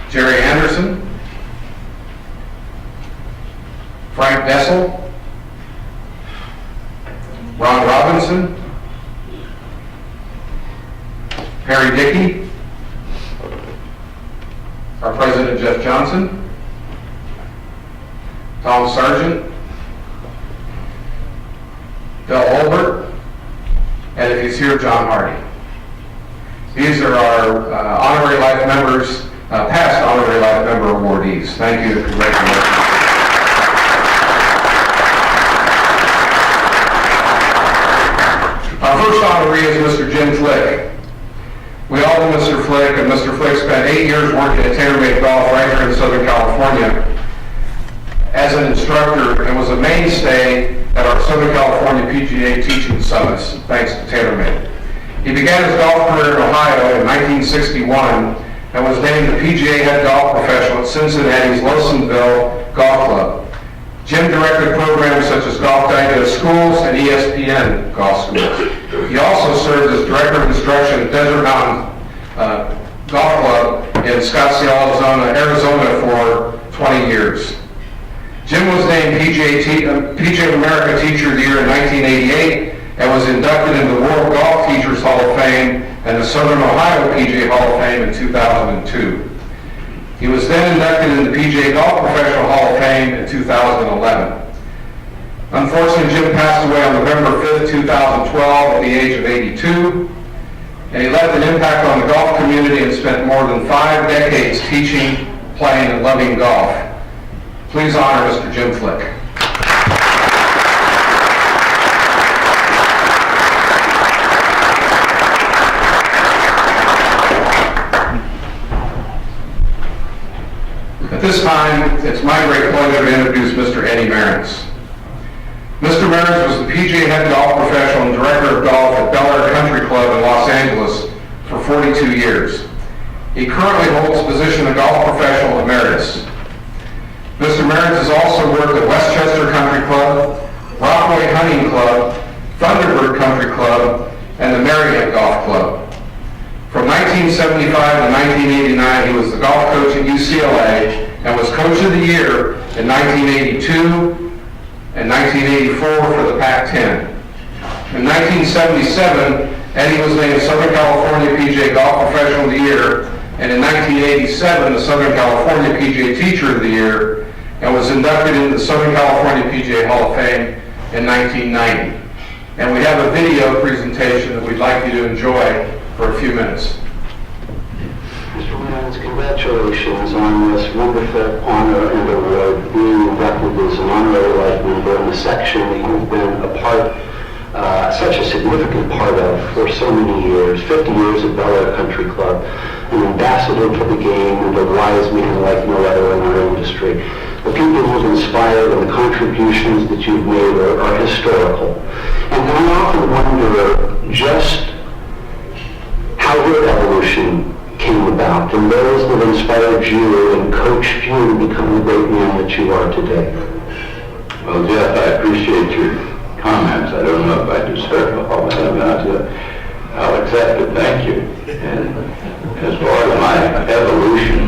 Jerry Anderson, Frank Dessel, Ron Robinson, Harry Dickey, our President Jeff Johnson, Tom Sargent, Bill Holbert, and if he's here, John Hardy. These are our honorary life members, past honorary life member awardees. Thank you and congratulations. Our first honoree is Mr. Jim Flick. We all know Mr. Flick, and Mr. Flick spent 8 years working at TaylorMade Golf right here in Southern California as an instructor and was a mainstay at our Southern California PGA teaching summits, thanks to TaylorMade. He began his golf career in Ohio in 1961 and was named the PGA head golf professional at Cincinnati's Lowsonville Golf Club. Jim directed programs such as Golf Digest Schools and ESPN Golf Schools. He also served as director of instruction at Desert Mountain Golf Club in Scottsdale, Arizona for 20 years. Jim was named PGA America Teacher of the Year in 1988 and was inducted into the World Golf Teachers Hall of Fame and the Southern Ohio PGA Hall of Fame in 2002. He was then inducted into the PGA Golf Professional Hall of Fame in 2011. Unfortunately, Jim passed away on November 5th, 2012 at the age of 82, and he left an impact on the golf community and spent more than 5 decades teaching, playing, and loving golf. Please honor Mr. Jim Flick. At this time, it's my great pleasure to introduce Mr. Eddie Marins. Mr. Marins was the PGA head golf professional and director of golf at Bel Air Country Club in Los Angeles for 42 years. He currently holds the position of golf professional emeritus. Mr. Marins has also worked at Westchester Country Club, Rockaway Hunting Club, Thunderbird Country Club, and the Marriott Golf Club. From 1975 to 1989, he was the golf coach at UCLA and was Coach of the Year in 1982 and 1984 for the Pac-10. In 1977, Eddie was named Southern California PGA Golf Professional of the Year, and in 1987, the Southern California PGA Teacher of the Year, and was inducted into the Southern California PGA Hall of Fame in 1990. And we have a video presentation that we'd like you to enjoy for a few minutes. Mr. Marins, congratulations on this wonderful honor and award, being inducted as an honorary life member in a section that you've been a part, such a significant part of for so many years, 50 years at Bel Air Country Club, an ambassador for the game and a wise man like no other in our industry. The people you've inspired and the contributions that you've made are historical. And I often wonder just how your evolution came about, and those that inspired you and coached you to become the great man that you are today. Well, Jeff, I appreciate your comments. I don't know if I deserve all of them, but I'll accept it. Thank you. And as far as my evolution,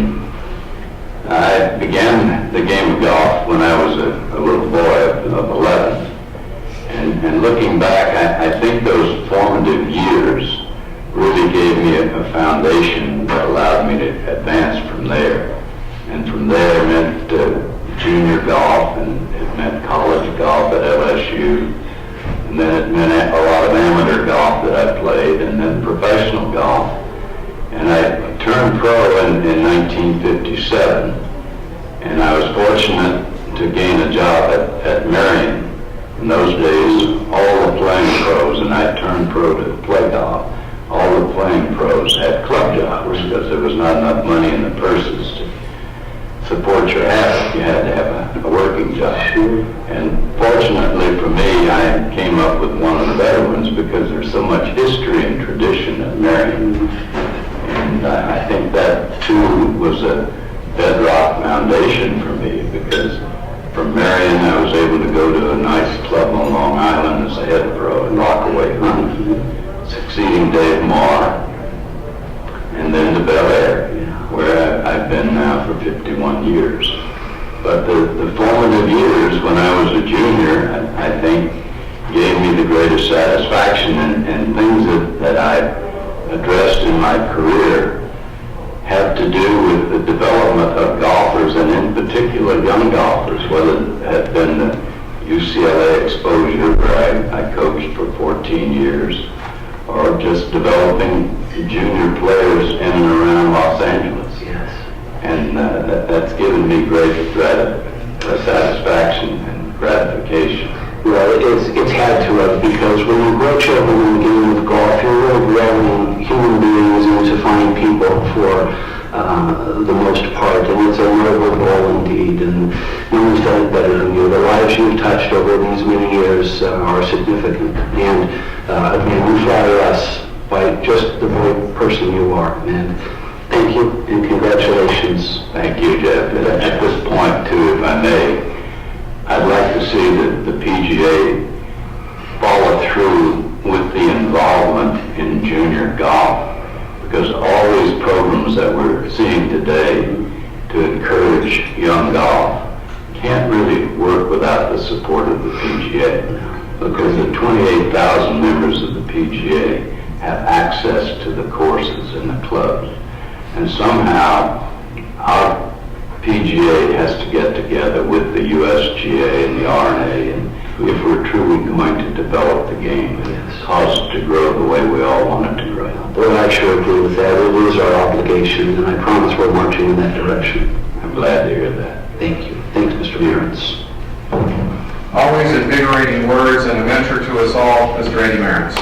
I began the game of golf when I was a little boy of 11. And looking back, I think those formative years really gave me a foundation that allowed me to advance from there. And from there it meant junior golf, and it meant college golf at LSU, and then it meant a lot of amateur golf that I played, and then professional golf. And I turned pro in 1957, and I was fortunate to gain a job at Marion. In those days, all the playing pros, and I turned pro to play golf, all the playing pros had club jobs because there was not enough money in the purses to support your habit. You had to have a working job. And fortunately for me, I came up with one of the better ones because there's so much history and tradition at Marion. And I think that too was a bedrock foundation for me, because from Marion I was able to go to a nice club on Long Island as a head pro in Rockaway Hunting, succeeding Dave Marr, and then to Bel Air, where I've been now for 51 years. But the formative years when I was a junior, I think, gave me the greatest satisfaction, and things that I addressed in my career have to do with the development of golfers, and in particular young golfers, whether it had been the UCLA exposure where I coached for 14 years, or just developing junior players in and around Los Angeles. Yes. And that's given me great satisfaction and gratification. Well, it's had to have, because when you grow children in the game of golf, you're really growing human beings into fine people for the most part, and it's a noble goal indeed, and no one's done it better than you. The lives you've touched over these many years are significant, and again, you flatter us by just the very person you are, and thank you and congratulations. Thank you, Jeff. At this point, too, if I may, I'd like to see the PGA follow through with the involvement in junior golf, because all these programs that we're seeing today to encourage young golf can't really work without the support of the PGA, because the 28,000 members of the PGA have access to the courses and the clubs, and somehow our PGA has to get together with the USGA and the RNA if we're truly going to develop the game and cause it to grow the way we all want it to grow. Well, I sure agree with that. It is our obligation, and I promise we're marching in that direction. I'm glad to hear that. Thank you. Thanks, Mr. Mearns. Always invigorating words and a mentor to us all, Mr. Andy Mearns.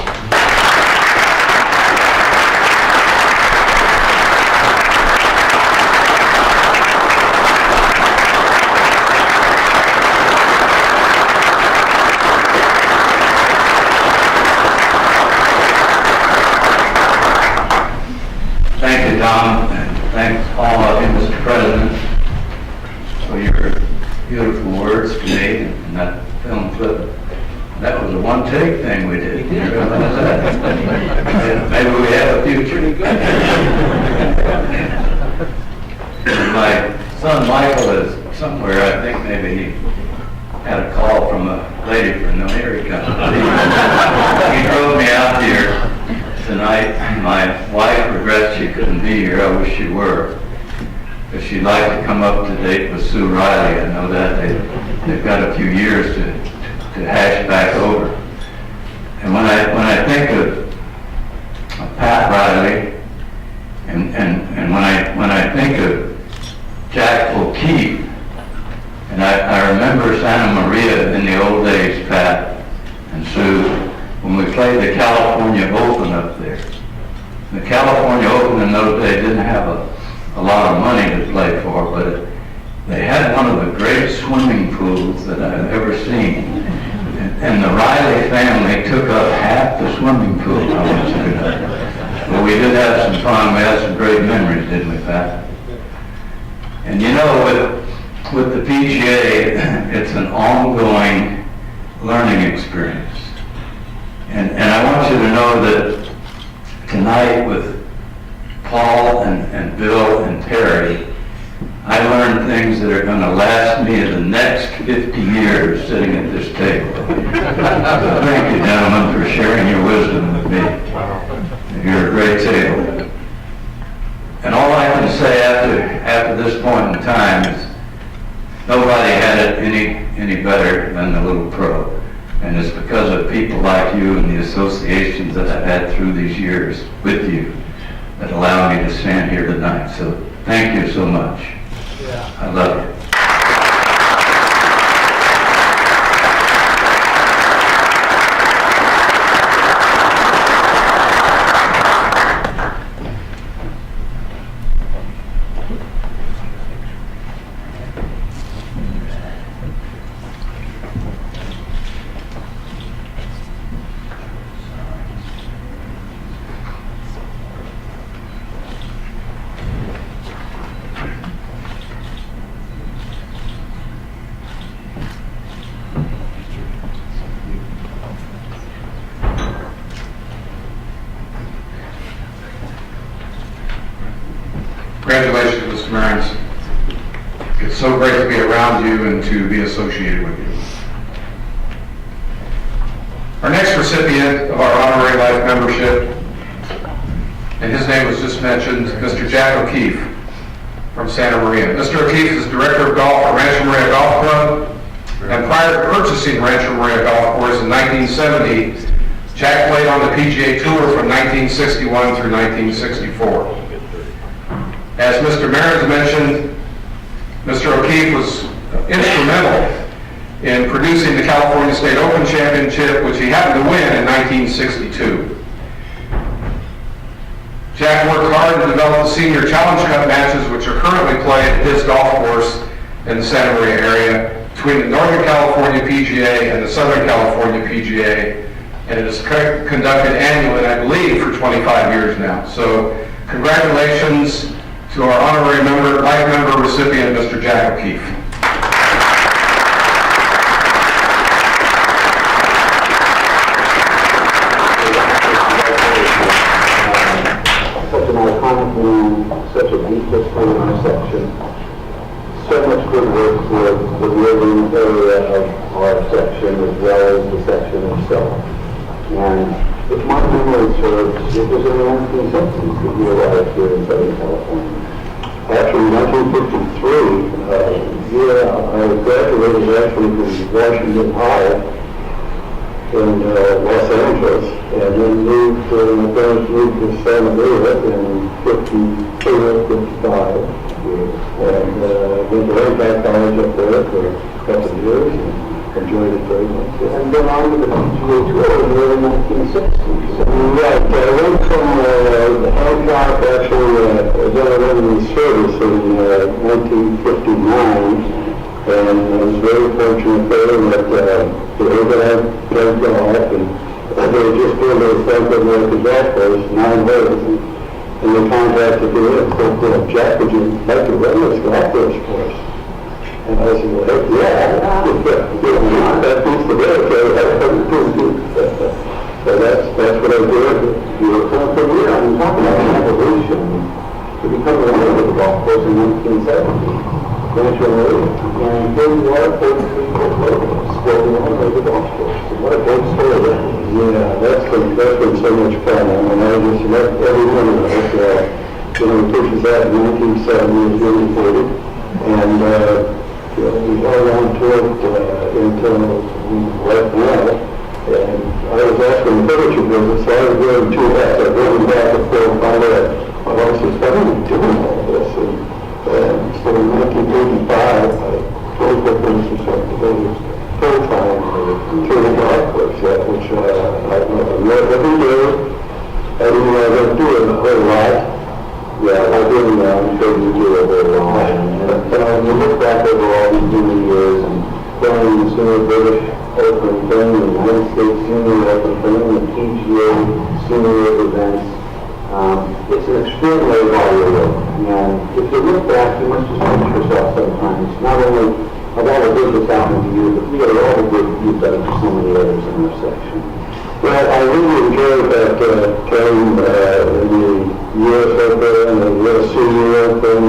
Thank you, Tom, and thanks all of you, Mr. President, for your beautiful words to me and that film clip. That was a one-take thing we did. You realize that? Maybe we have a future. My son Michael is somewhere. I think maybe he had a call from a lady from the here he comes. He drove me out here tonight. My wife regrets she couldn't be here. I wish she were. Because she'd like to come up to date with Sue Riley. I know that they've got a few years to hash back over. And when I think of Pat Riley, and when I think of Jack O'Keefe, and I remember Santa Maria in the old days, Pat and Sue, when we played the California Open up there. The California Open in those days didn't have a lot of money to play for, but they had one of the greatest swimming pools that I've ever seen. And the Riley family took up half the swimming pool. But we did have some fun. We had some great memories, didn't we, Pat? And you know, with the PGA, it's an ongoing learning experience. And I want you to know that tonight with Paul and Bill and Terry, I learned things that are going to last me the next 50 years sitting at this table. So thank you, gentlemen, for sharing your wisdom with me. You're a great table. And all I can say after this point in time is nobody had it any better than the little pro. And it's because of people like you and the associations that I've had through these years with you that allow me to stand here tonight. So thank you so much. I love you. Congratulations, Mr. Mearns. It's so great to be around you and to be associated with you. Our next recipient of our honorary life membership, and his name was just mentioned, Mr. Jack O'Keefe from Santa Maria. Mr. O'Keefe is Director of Golf at Rancho Maria Golf Club, and prior to purchasing Rancho Maria Golf Course in 1970, Jack played on the PGA Tour from 1961 through 1964. As Mr. Mearns mentioned, Mr. O'Keefe was instrumental in producing the California State Open Championship, which he happened to win in 1962. Jack worked hard to develop the Senior Challenge Cup matches, which are currently played at his golf course in the Santa Maria area, between the Northern California PGA and the Southern California PGA, and it is conducted annually, I believe, for 25 years now. So congratulations to our honorary life member recipient, Mr. Jack O'Keefe. Such an iconic man, such a deep history in our section. So much good work for the urban area of our section as well as the section itself. And if my memory serves, it was in the 1960s that he arrived here in Southern California. Actually, 1953, I graduated actually from Washington High in Los Angeles, and then moved, my parents moved to San Diego in 54, 55, and went to Oregon College up there for a couple of years, and enjoyed it very much. And then on to the PGA Tour in the early 1960s. Right, I went from Hancock, actually, then I went in the service in 1959, and I was very fortunate there that they were going to play golf, and they were just doing their Franklin American golf course, 9 holes, and they contacted me and said, Jack, would you like to run this golf course for us? And I said, well, heck yeah, that beats the best. So that's what I did. So we're talking about an evolution to become a winner of the golf course in 1970. Eventually, and here we are, 43 years later, still the owner of the golf course. What a great story that is. Yeah, that's been so much fun. I mean, I just met every one of us. We purchased that in 1970, really 40, and we held on to it until right now. And I was asking the furniture business, so I was doing 2 hats. I was going back and forth and found out my wife says, "Why are you doing all this?" And so in 1985, I told the business to go full-time through the golf course, which I love every year. I don't do it a whole lot. Yeah, I didn't, I'm sure you do it a whole lot. And when you look back over all these many years and playing the Senior British Open thing, the United States Senior Open thing, the PGA Senior events, it's an extraordinary body of work. And if you look back, you must just ask yourself sometimes, not only of all the good that's happened to you, but really all the good you've done for so many others in our section. Well, I really enjoyed that time in the U.S. Open, the U.S. Senior Open,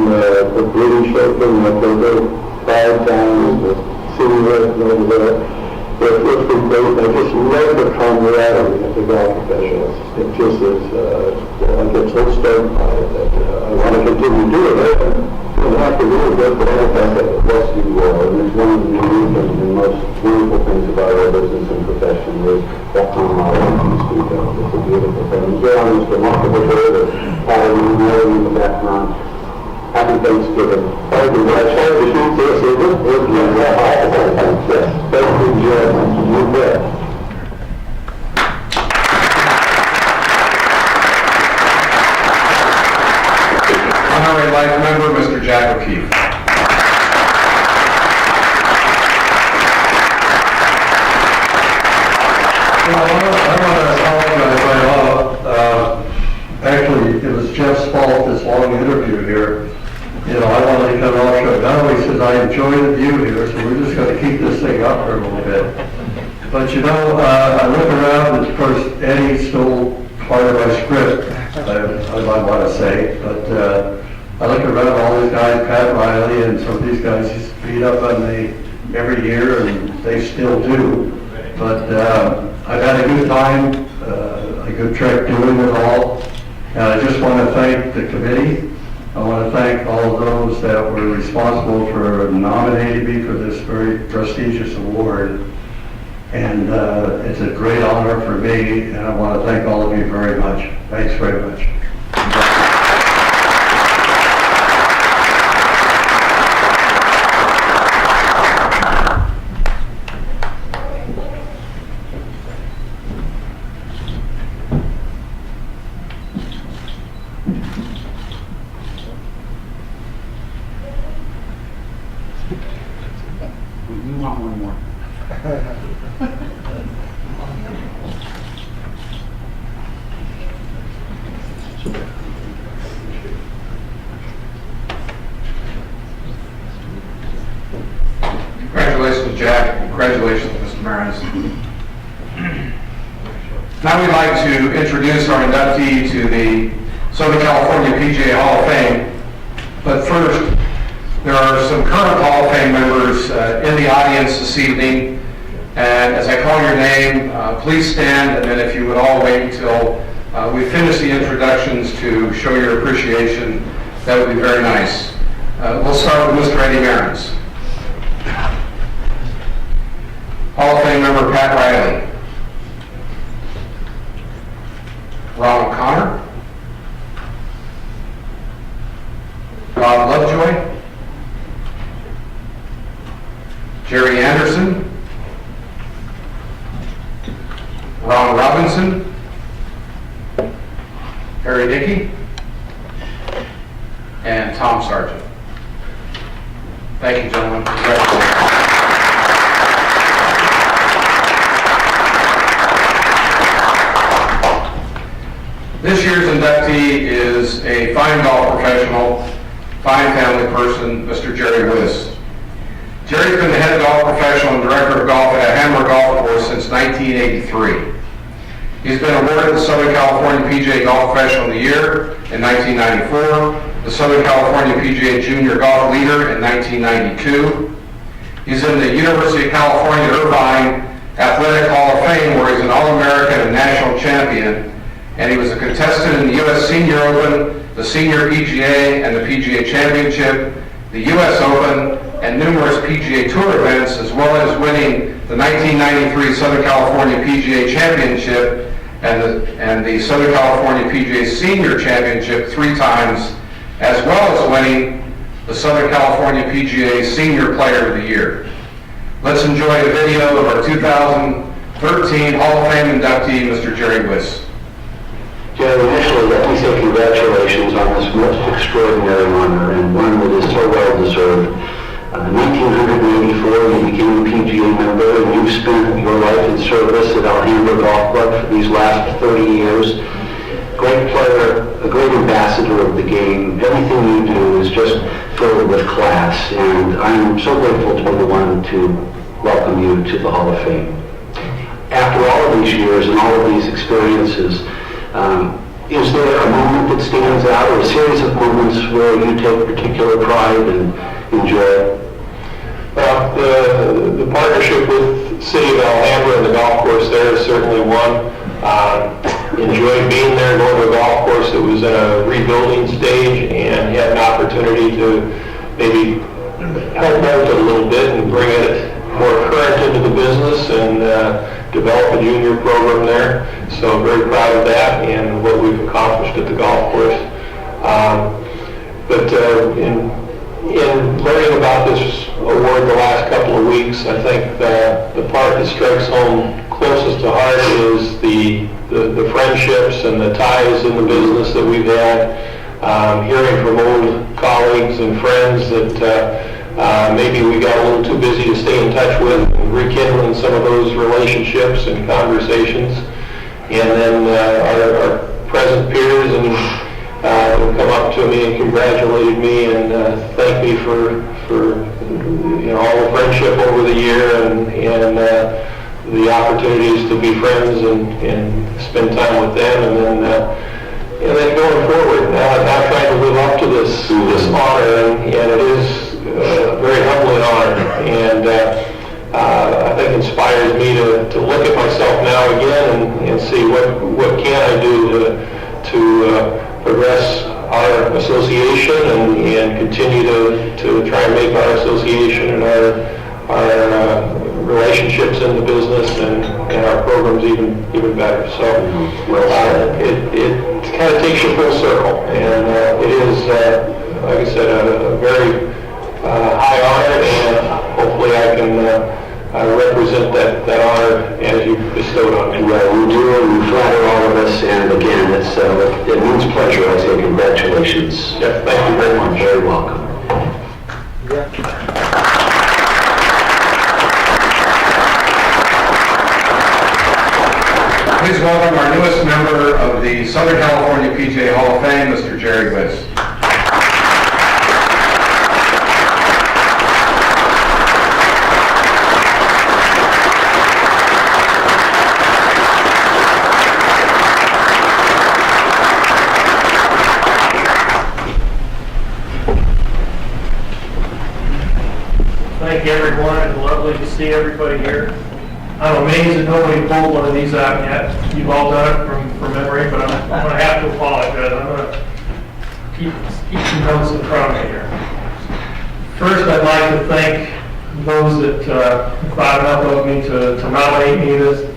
the British Open, I've been there 5 times, the Senior Open over there. It's been great. I just love the camaraderie of the golf professionals. It just is, I get so stoked by it that I want to continue doing it. You don't have to really get the whole fact that it bless you all. And it's one of the unique and most wonderful things about our business and profession is that camaraderie you speak of. It's a beautiful thing. And here on this remarkable day that following in the background, happy Thanksgiving. Thank you very much. Yes, thank you, Jim. You bet. Honorary Life Member, Mr. Jack O'Keefe. I want to apologize. Actually, it was Jeff's fault, this long interview here. I wanted to cut off short. Now he says, I enjoy the view here, so we're just going to keep this thing up for a little bit. But I look around, and of course, Eddie stole part of my script, I might want to say, but I look around all these guys, Pat Riley, and some of these guys just beat up on me every year, and they still do. But I've had a good time, a good trek doing it all. And I just want to thank the committee. I want to thank all of those that were responsible for nominating me for this very prestigious award. And it's a great honor for me, and I want to thank all of you very much. Thanks very much. We want one more. Congratulations, Jack. Congratulations, Mr. Marins. Now we'd like to introduce our inductee to the Southern California PGA Hall of Fame. But first, there are some current Hall of Fame members in the audience this evening. And as I call your name, please stand, and then if you would all wait until we finish the introductions to show your appreciation, that would be very nice. We'll start with Mr. Eddie Marins. Hall of Fame member Pat Riley. Robinson, Harry Dickey, and Tom Sargent. Thank you, gentlemen. Congratulations. This year's inductee is a fine golf professional, fine family person, Mr. Jerry Wiss. Jerry's been the head golf professional and director of golf at Hammer Golf Course since 1983. He's been awarded the Southern California PGA Golf Professional of the Year in 1994, the Southern California PGA Junior Golf Leader in 1992. He's in the University of California Irvine Athletic Hall of Fame, where he's an All-American and national champion, and he was a contestant in the U.S. Senior Open, the Senior PGA, and the PGA Championship, the U.S. Open, and numerous PGA Tour events, as well as winning the 1993 Southern California PGA Championship and the Southern California PGA Senior Championship 3 times, as well as winning the Southern California PGA Senior Player of the Year. Let's enjoy a video of our 2013 Hall of Fame inductee, Mr. Jerry Wiss. Jerry, initially, let me say congratulations on this most extraordinary honor, and one that is so well deserved. In 1984, you became a PGA member, and you've spent your life in service at Alhambra Golf Club for these last 30 years. Great player, a great ambassador of the game. Everything you do is just filled with class, and I'm so grateful to be the one to welcome you to the Hall of Fame. After all of these years and all of these experiences, is there a moment that stands out, or a series of moments where you take particular pride and enjoy? Well, the partnership with City of Alhambra and the golf course there is certainly one. Enjoyed being there, going to a golf course that was in a rebuilding stage, and had an opportunity to maybe help mold it a little bit and bring it more current into the business and develop a junior program there. So very proud of that and what we've accomplished at the golf course. But in learning about this award the last couple of weeks, I think the part that strikes home closest to heart is the friendships and the ties in the business that we've had. Hearing from old colleagues and friends that maybe we got a little too busy to stay in touch with, and rekindling some of those relationships and conversations. And then our present peers and come up to me and congratulated me and thanked me for all the friendship over the year and the opportunities to be friends and spend time with them. And then going forward, now trying to live up to this honor, and it is a very humbling honor, and I think inspires me to look at myself now again and see what can I do to progress our association and continue to try and make our association and our relationships in the business and our programs even better. So it kind of takes you full circle, and it is, like I said, a very high honor, and hopefully I can represent that honor as you bestowed on me. Well, you do, and you flatter all of us, and again, it means pleasure. I say congratulations. Yeah, thank you very much. You're very welcome. Please welcome our newest member of the Southern California PGA Hall of Fame, Mr. Jerry Wiss. Thank you, everyone. It's lovely to see everybody here. I'm amazed that nobody pulled one of these out yet. You've all done it from memory, but I'm going to have to apologize. I'm going to keep some notes in front of me here. First, I'd like to thank those that thought enough of me to nominate me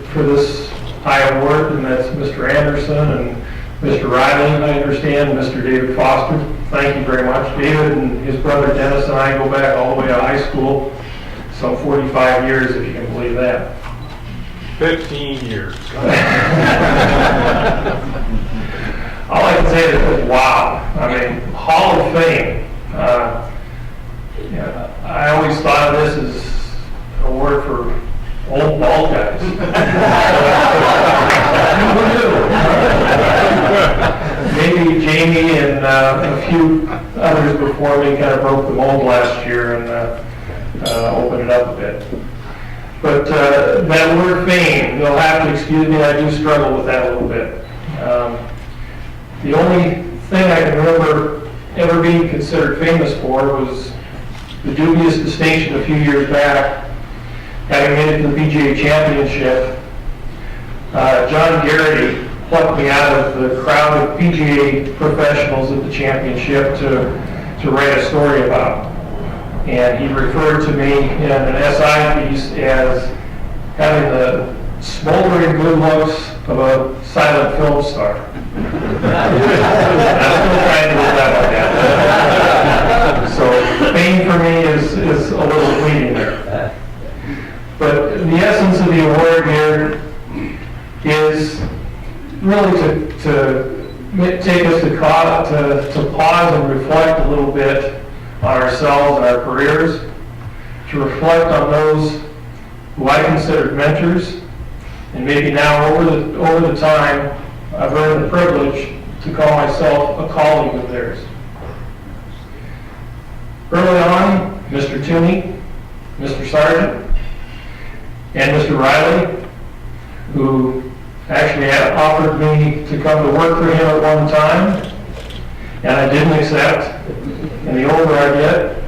for this high award, and that's Mr. Anderson and Mr. Riley, I understand, and Mr. David Foster. Thank you very much. David and his brother Dennis and I go back all the way to high school, some 45 years, if you can believe that. 15 years. All I can say is, wow. I mean, Hall of Fame. I always thought of this as an award for old bald guys. Maybe Jamie and a few others before me kind of broke the mold last year and opened it up a bit. But that word fame, you'll have to excuse me, I do struggle with that a little bit. The only thing I can remember ever being considered famous for was the dubious distinction a few years back, having made it to the PGA Championship. John Garrity plucked me out of the crowd of PGA professionals at the championship to write a story about. And he referred to me in an SI piece as having the smoldering good looks of a silent film star. I'm still trying to live that like that. So fame for me is a little fleeting there. But the essence of the award here is really to take us to pause and reflect a little bit on ourselves and our careers, to reflect on those who I considered mentors, and maybe now over the time I've earned the privilege to call myself a colleague of theirs. Early on, Mr. Tooney, Mr. Sargent, and Mr. Riley, who actually had offered me to come to work for him at one time, and I didn't accept. And the older I get,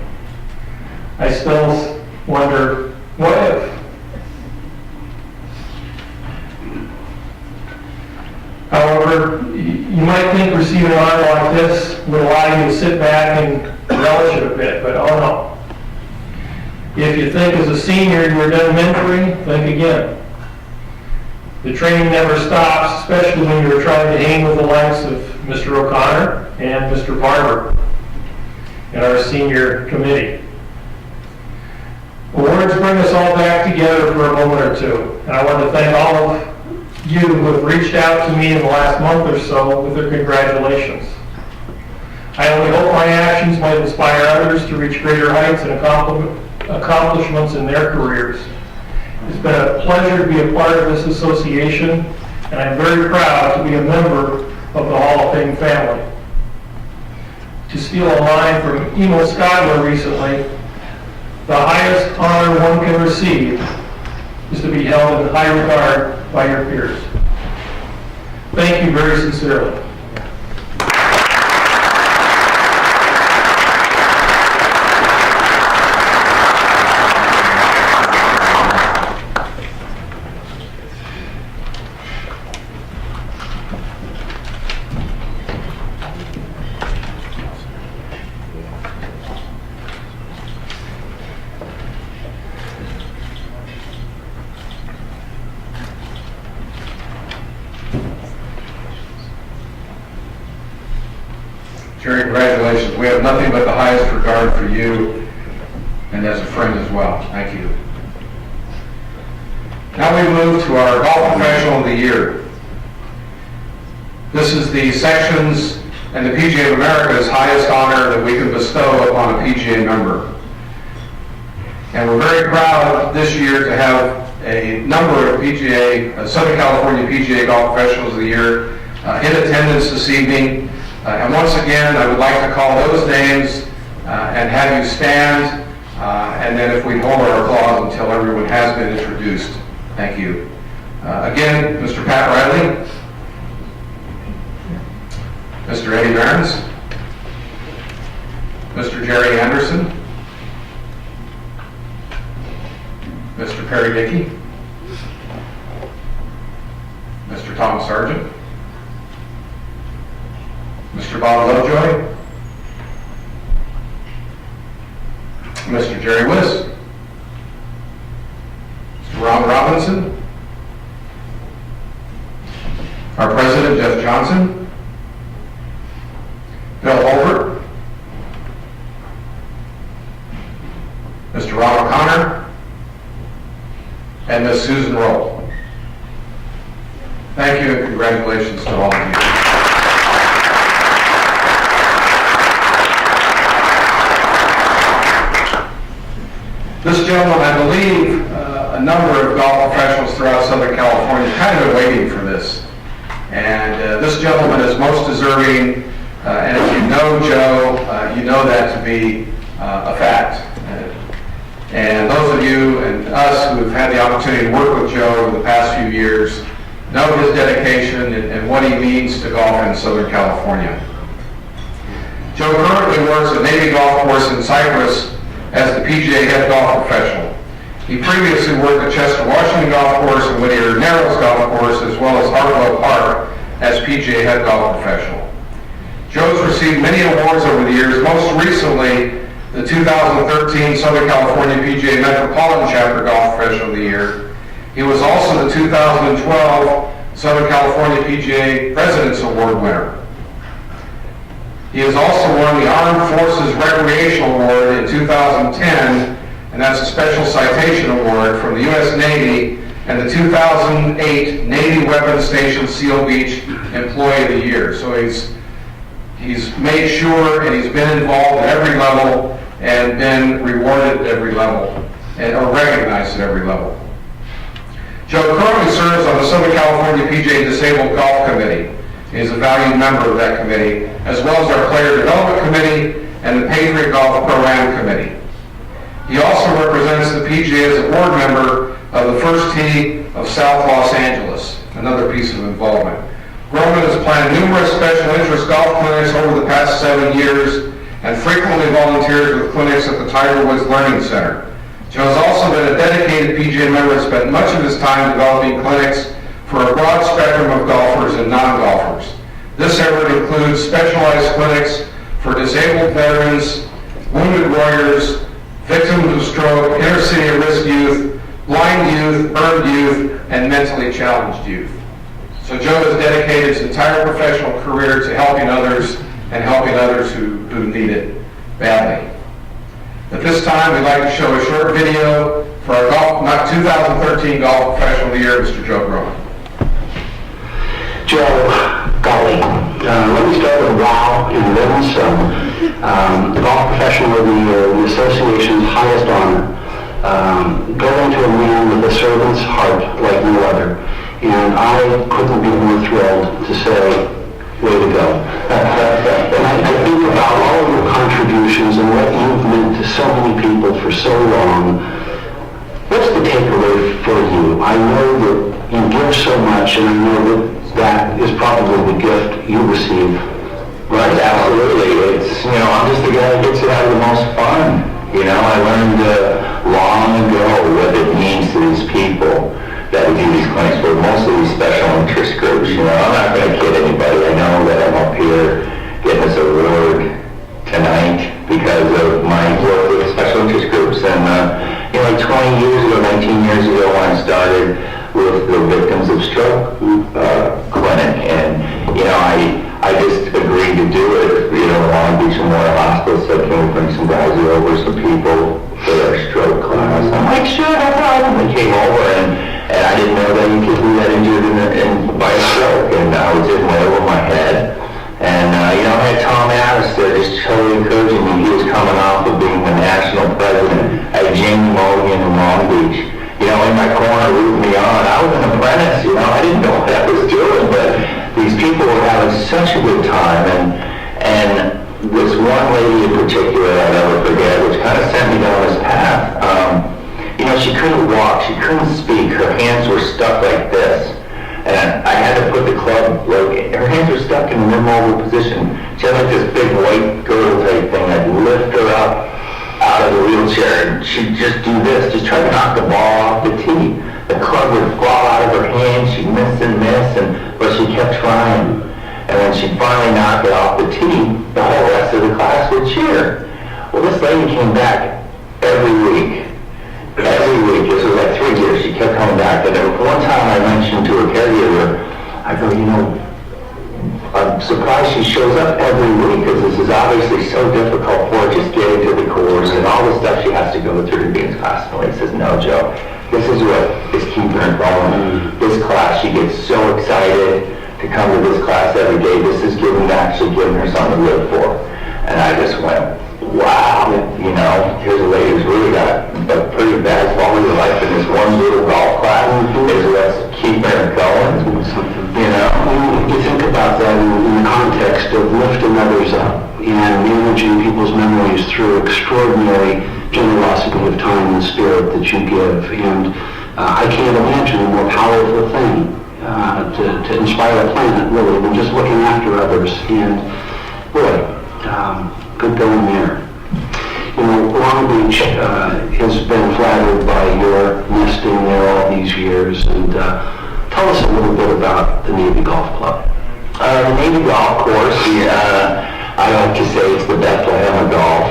I still wonder, what if? However, you might think receiving an honor like this would allow you to sit back and relish it a bit, but oh no. If you think as a senior you're done mentoring, think again. The training never stops, especially when you're trying to hang with the likes of Mr. O'Connor and Mr. Barber in our senior committee. Awards bring us all back together for a moment or two, and I want to thank all of you who have reached out to me in the last month or so with their congratulations. I only hope my actions might inspire others to reach greater heights and accomplishments in their careers. It's been a pleasure to be a part of this association, and I'm very proud to be a member of the Hall of Fame family. To steal a line from Emil Scotler recently, the highest honor one can receive is to be held in high regard by your peers. Thank you very sincerely. Jerry, congratulations. We have nothing but the highest regard for you and as a friend as well. Thank you. Now we move to our Golf Professional of the Year. This is the section's and the PGA of America's highest honor that we can bestow upon a PGA member. And we're very proud this year to have a number of Southern California PGA Golf Professionals of the Year in attendance this evening. And once again, I would like to call those names and have you stand, and then if we hold our applause until everyone has been introduced. Thank you. Again, Mr. Pat Riley, Mr. Eddie Barnes, Mr. Jerry Anderson, Mr. Perry Dickey, Mr. Tom Sargent, Mr. Bob Lovejoy, Mr. Jerry Wiss, Mr. Ron Robinson, our President Jeff Johnson, Bill Holbert, Mr. Ron O'Connor, and Ms. Susan Roll. Thank you and congratulations to all of you. This gentleman, I believe, a number of golf professionals throughout Southern California kind of been waiting for this. And this gentleman is most deserving, and if you know Joe, you know that to be a fact. And those of you and us who have had the opportunity to work with Joe over the past few years know his dedication and what he means to golf in Southern California. Joe currently works at Navy Golf Course in Cypress as the PGA head golf professional. He previously worked at Chester Washington Golf Course and Whittier Narrows Golf Course, as well as Hartwell Park as PGA head golf professional. Joe's received many awards over the years, most recently the 2013 Southern California PGA Metropolitan Chapter Golf Professional of the Year. He was also the 2012 Southern California PGA President's Award winner. He has also won the Armed Forces Recreational Award in 2010, and that's a Special Citation Award from the U.S. Navy, and the 2008 Navy Weapons Station Seal Beach Employee of the Year. So he's made sure and he's been involved at every level and been rewarded at every level, or recognized at every level. Joe currently serves on the Southern California PGA Disabled Golf Committee. He is a valued member of that committee, as well as our Player Development Committee and the Patriot Golf Pro-Am Committee. He also represents the PGA as a board member of the First Tee of South Los Angeles, another piece of involvement. Groman has planned numerous special interest golf clinics over the past 7 years and frequently volunteers with clinics at the Tiger Woods Learning Center. Joe has also been a dedicated PGA member and spent much of his time developing clinics for a broad spectrum of golfers and non-golfers. This effort includes specialized clinics for disabled veterans, wounded warriors, victims of stroke, inner-city at-risk youth, blind youth, burned youth, and mentally challenged youth. So Joe has dedicated his entire professional career to helping others and helping others who need it badly. At this time, we'd like to show a short video for our 2013 Golf Professional of the Year, Mr. Joe Groman. Joe, golly, let me start with wow and then some. The Golf Professional of the Year, the association's highest honor, going to a man with a servant's heart like no other. And I couldn't be more thrilled to say, way to go. And I think about all of your contributions and what you've meant to so many people for so long. What's the takeaway for you? I know that you give so much, and I know that is probably the gift you receive. Right, absolutely. It's, I'm just the guy that gets it out of the most fun. I learned long ago what it means to these people that we do these clinics for, mostly these special interest groups. I'm not going to kid anybody. I know that I'm up here getting this award tonight because of my work with special interest groups. And, 20 years ago, 19 years ago, when I started with the Victims of Stroke clinic, and, I just agreed to do it. Long Beach Memorial Hospital said, can we bring some guys over, some people for their stroke class? I'm like, sure, no problem. They came over, and I didn't know that you could be that injured by a stroke, and I was in way over my head. And, I had Tom Addis there just totally encouraging me. He was coming off of being the national president at Jamie Mulligan in Long Beach. In my corner, rooting me on. I was an apprentice, I didn't know what I was doing, but these people were having such a good time. And this one lady in particular I'll never forget, which kind of sent me down this path. She couldn't walk, she couldn't speak, her hands were stuck like this. And I had to put the club, her hands were stuck in an immobile position. She had this big white girdle type thing. I'd lift her up out of the wheelchair and she'd just do this, just try to knock the ball off the tee. The club would fall out of her hand, she'd miss, but she kept trying. And when she finally knocked it off the tee, the whole rest of the class would cheer. Well, this lady came back every week. Every week, this was like 3 years, she kept coming back. And one time I mentioned to her caregiver, I go, I'm surprised she shows up every week because this is obviously so difficult for her just getting to the course and all the stuff she has to go through to be in class. And he says, no, Joe, this is what is keeping her going. This class, she gets so excited to come to this class every day. This is actually giving her something to live for. And I just went, wow, you know, here's a lady who's really got a pretty bad quality of life in this one little golf class is what's keeping her going, you know? You think about that in the context of lifting others up and managing people's memories through extraordinary generosity of time and spirit that you give. And I can't imagine a more powerful thing to inspire a planet, really, than just looking after others. And boy, good going there. You know, Long Beach has been flattered by your nesting there all these years. And tell us a little bit about the Navy Golf Club. The Navy Golf Course, I like to say it's the Bethlehem of golf,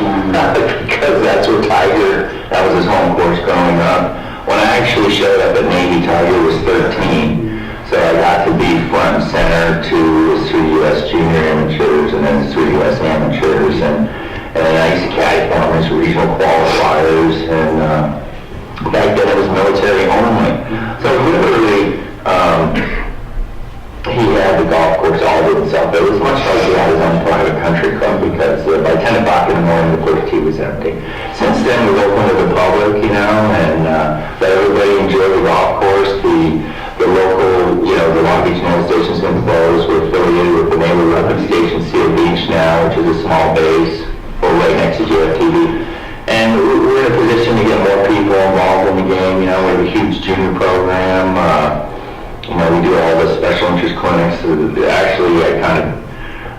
because that's where Tiger, that was his home course growing up. When I actually showed up at Navy, Tiger was 13. So I got to be front and center to his 3 U.S. junior amateurs and then his 3 U.S. amateurs. And I used to caddy for him as regional qualifiers. And back then it was military only. So literally, he had the golf course all to himself. It was much like he had his own private country club, because by 10 o'clock in the morning the first tee was empty. Since then we've opened to the public, you know, and let everybody enjoy the golf course. The local, you know, the Long Beach Naval Station's been closed. We're affiliated with the Naval Weapons Station Seal Beach now, which is a small base. We're right next to JFTV. And we're in a position to get more people involved in the game. You know, we have a huge junior program. You know, we do all the special interest clinics. Actually,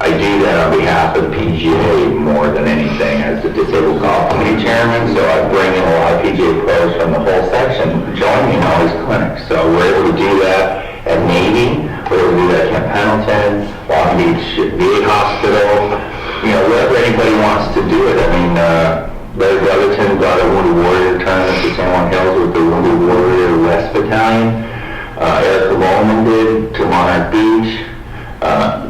I do that on behalf of the PGA more than anything as the Disabled Golf Committee Chairman. So I bring in a lot of PGA pros from the whole section to join me in all these clinics. So we're able to do that at Navy. We're able to do that at Camp Pendleton, Long Beach VA Hospital. You know, wherever anybody wants to do it. I mean, Larry Brotherton brought a Wounded Warrior tournament to San Juan Hills with the Wounded Warrior West Battalion. Erica Bowman did to Monarch Beach.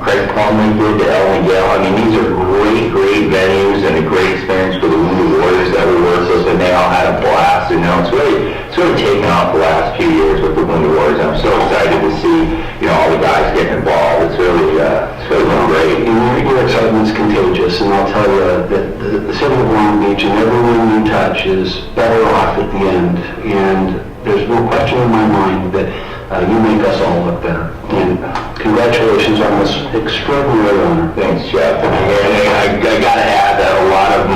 Craig Plumley did to El Miguel. I mean, these are great venues and a great experience for the Wounded Warriors that we work with, and they all had a blast. You know, it's really taken off the last few years with the Wounded Warriors. I'm so excited to see, you know, all the guys getting involved. It's really been great. Your excitement's contagious, and I'll tell you that the city of Long Beach and everyone you touch is better off at the end. And there's no question in my mind that you make us all look better. And congratulations on this extraordinary honor. Thanks, Jeff. And I got to add that a lot of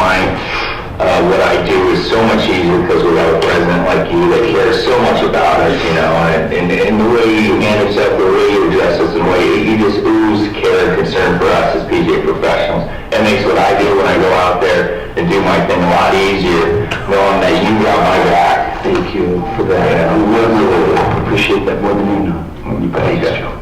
what I do is so much easier because we have a president like you that cares so much about us, you know, and the way you manage that, the way you address us, and the way you just ooze care and concern for us as PGA professionals. It makes what I do when I go out there and do my thing a lot easier, knowing that you got my back. Thank you for that. Yeah. I really appreciate that more than you know. Thanks, Joe.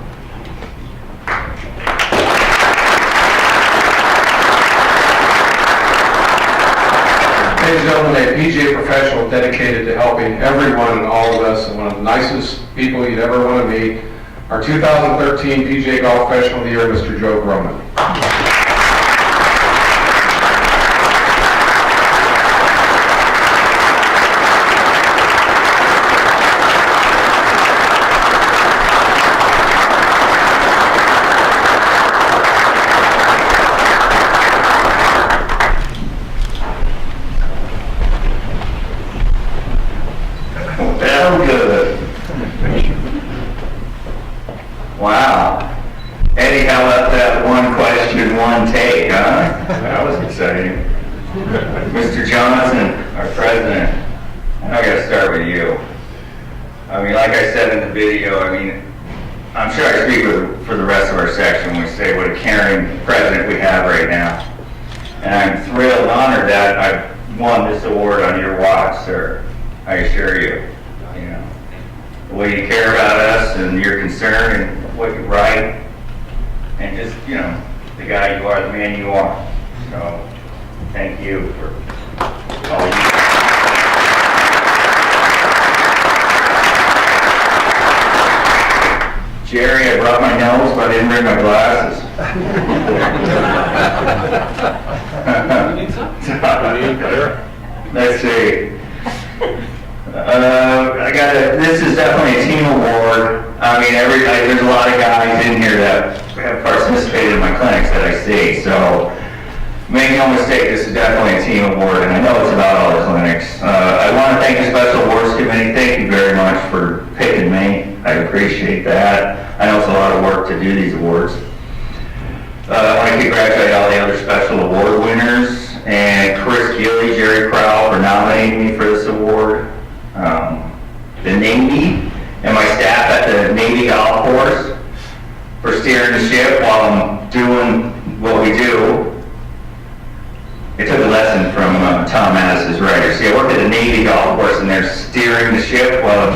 Ladies and gentlemen, a PGA professional dedicated to helping everyone and all of us, and one of the nicest people you'd ever want to meet, our 2013 PGA Golf Professional of the Year, Mr. Joe Groman. Good. Wow. Eddie, how about that one question, one take, huh? That was exciting. Mr. Johnson, our president, I gotta start with you. I mean, like I said in the video, I mean, I'm sure I speak for the rest of our section when we say what a caring president we have right now. And I'm thrilled and honored that I've won this award on your watch, sir. I assure you. The way you care about us and your concern and what you write, and just, you know, the guy you are, the man you are. So, thank you for all you do. Jerry, I brought my nose, but I didn't bring my glasses. Let's see. This is definitely a team award. I mean, there's a lot of guys in here that have participated in my clinics that I see, so make no mistake, this is definitely a team award, and I know it's about all the clinics. I want to thank the Special Awards Committee. Thank you very much for picking me. I appreciate that. I know it's a lot of work to do these awards. I want to congratulate all the other special award winners, and Chris Gilly, Jerry Crowell for nominating me for this award. The Navy and my staff at the Navy Golf Course for steering the ship while I'm doing what we do. I took a lesson from Tom Mattis's writer. See, I work at the Navy Golf Course and they're steering the ship while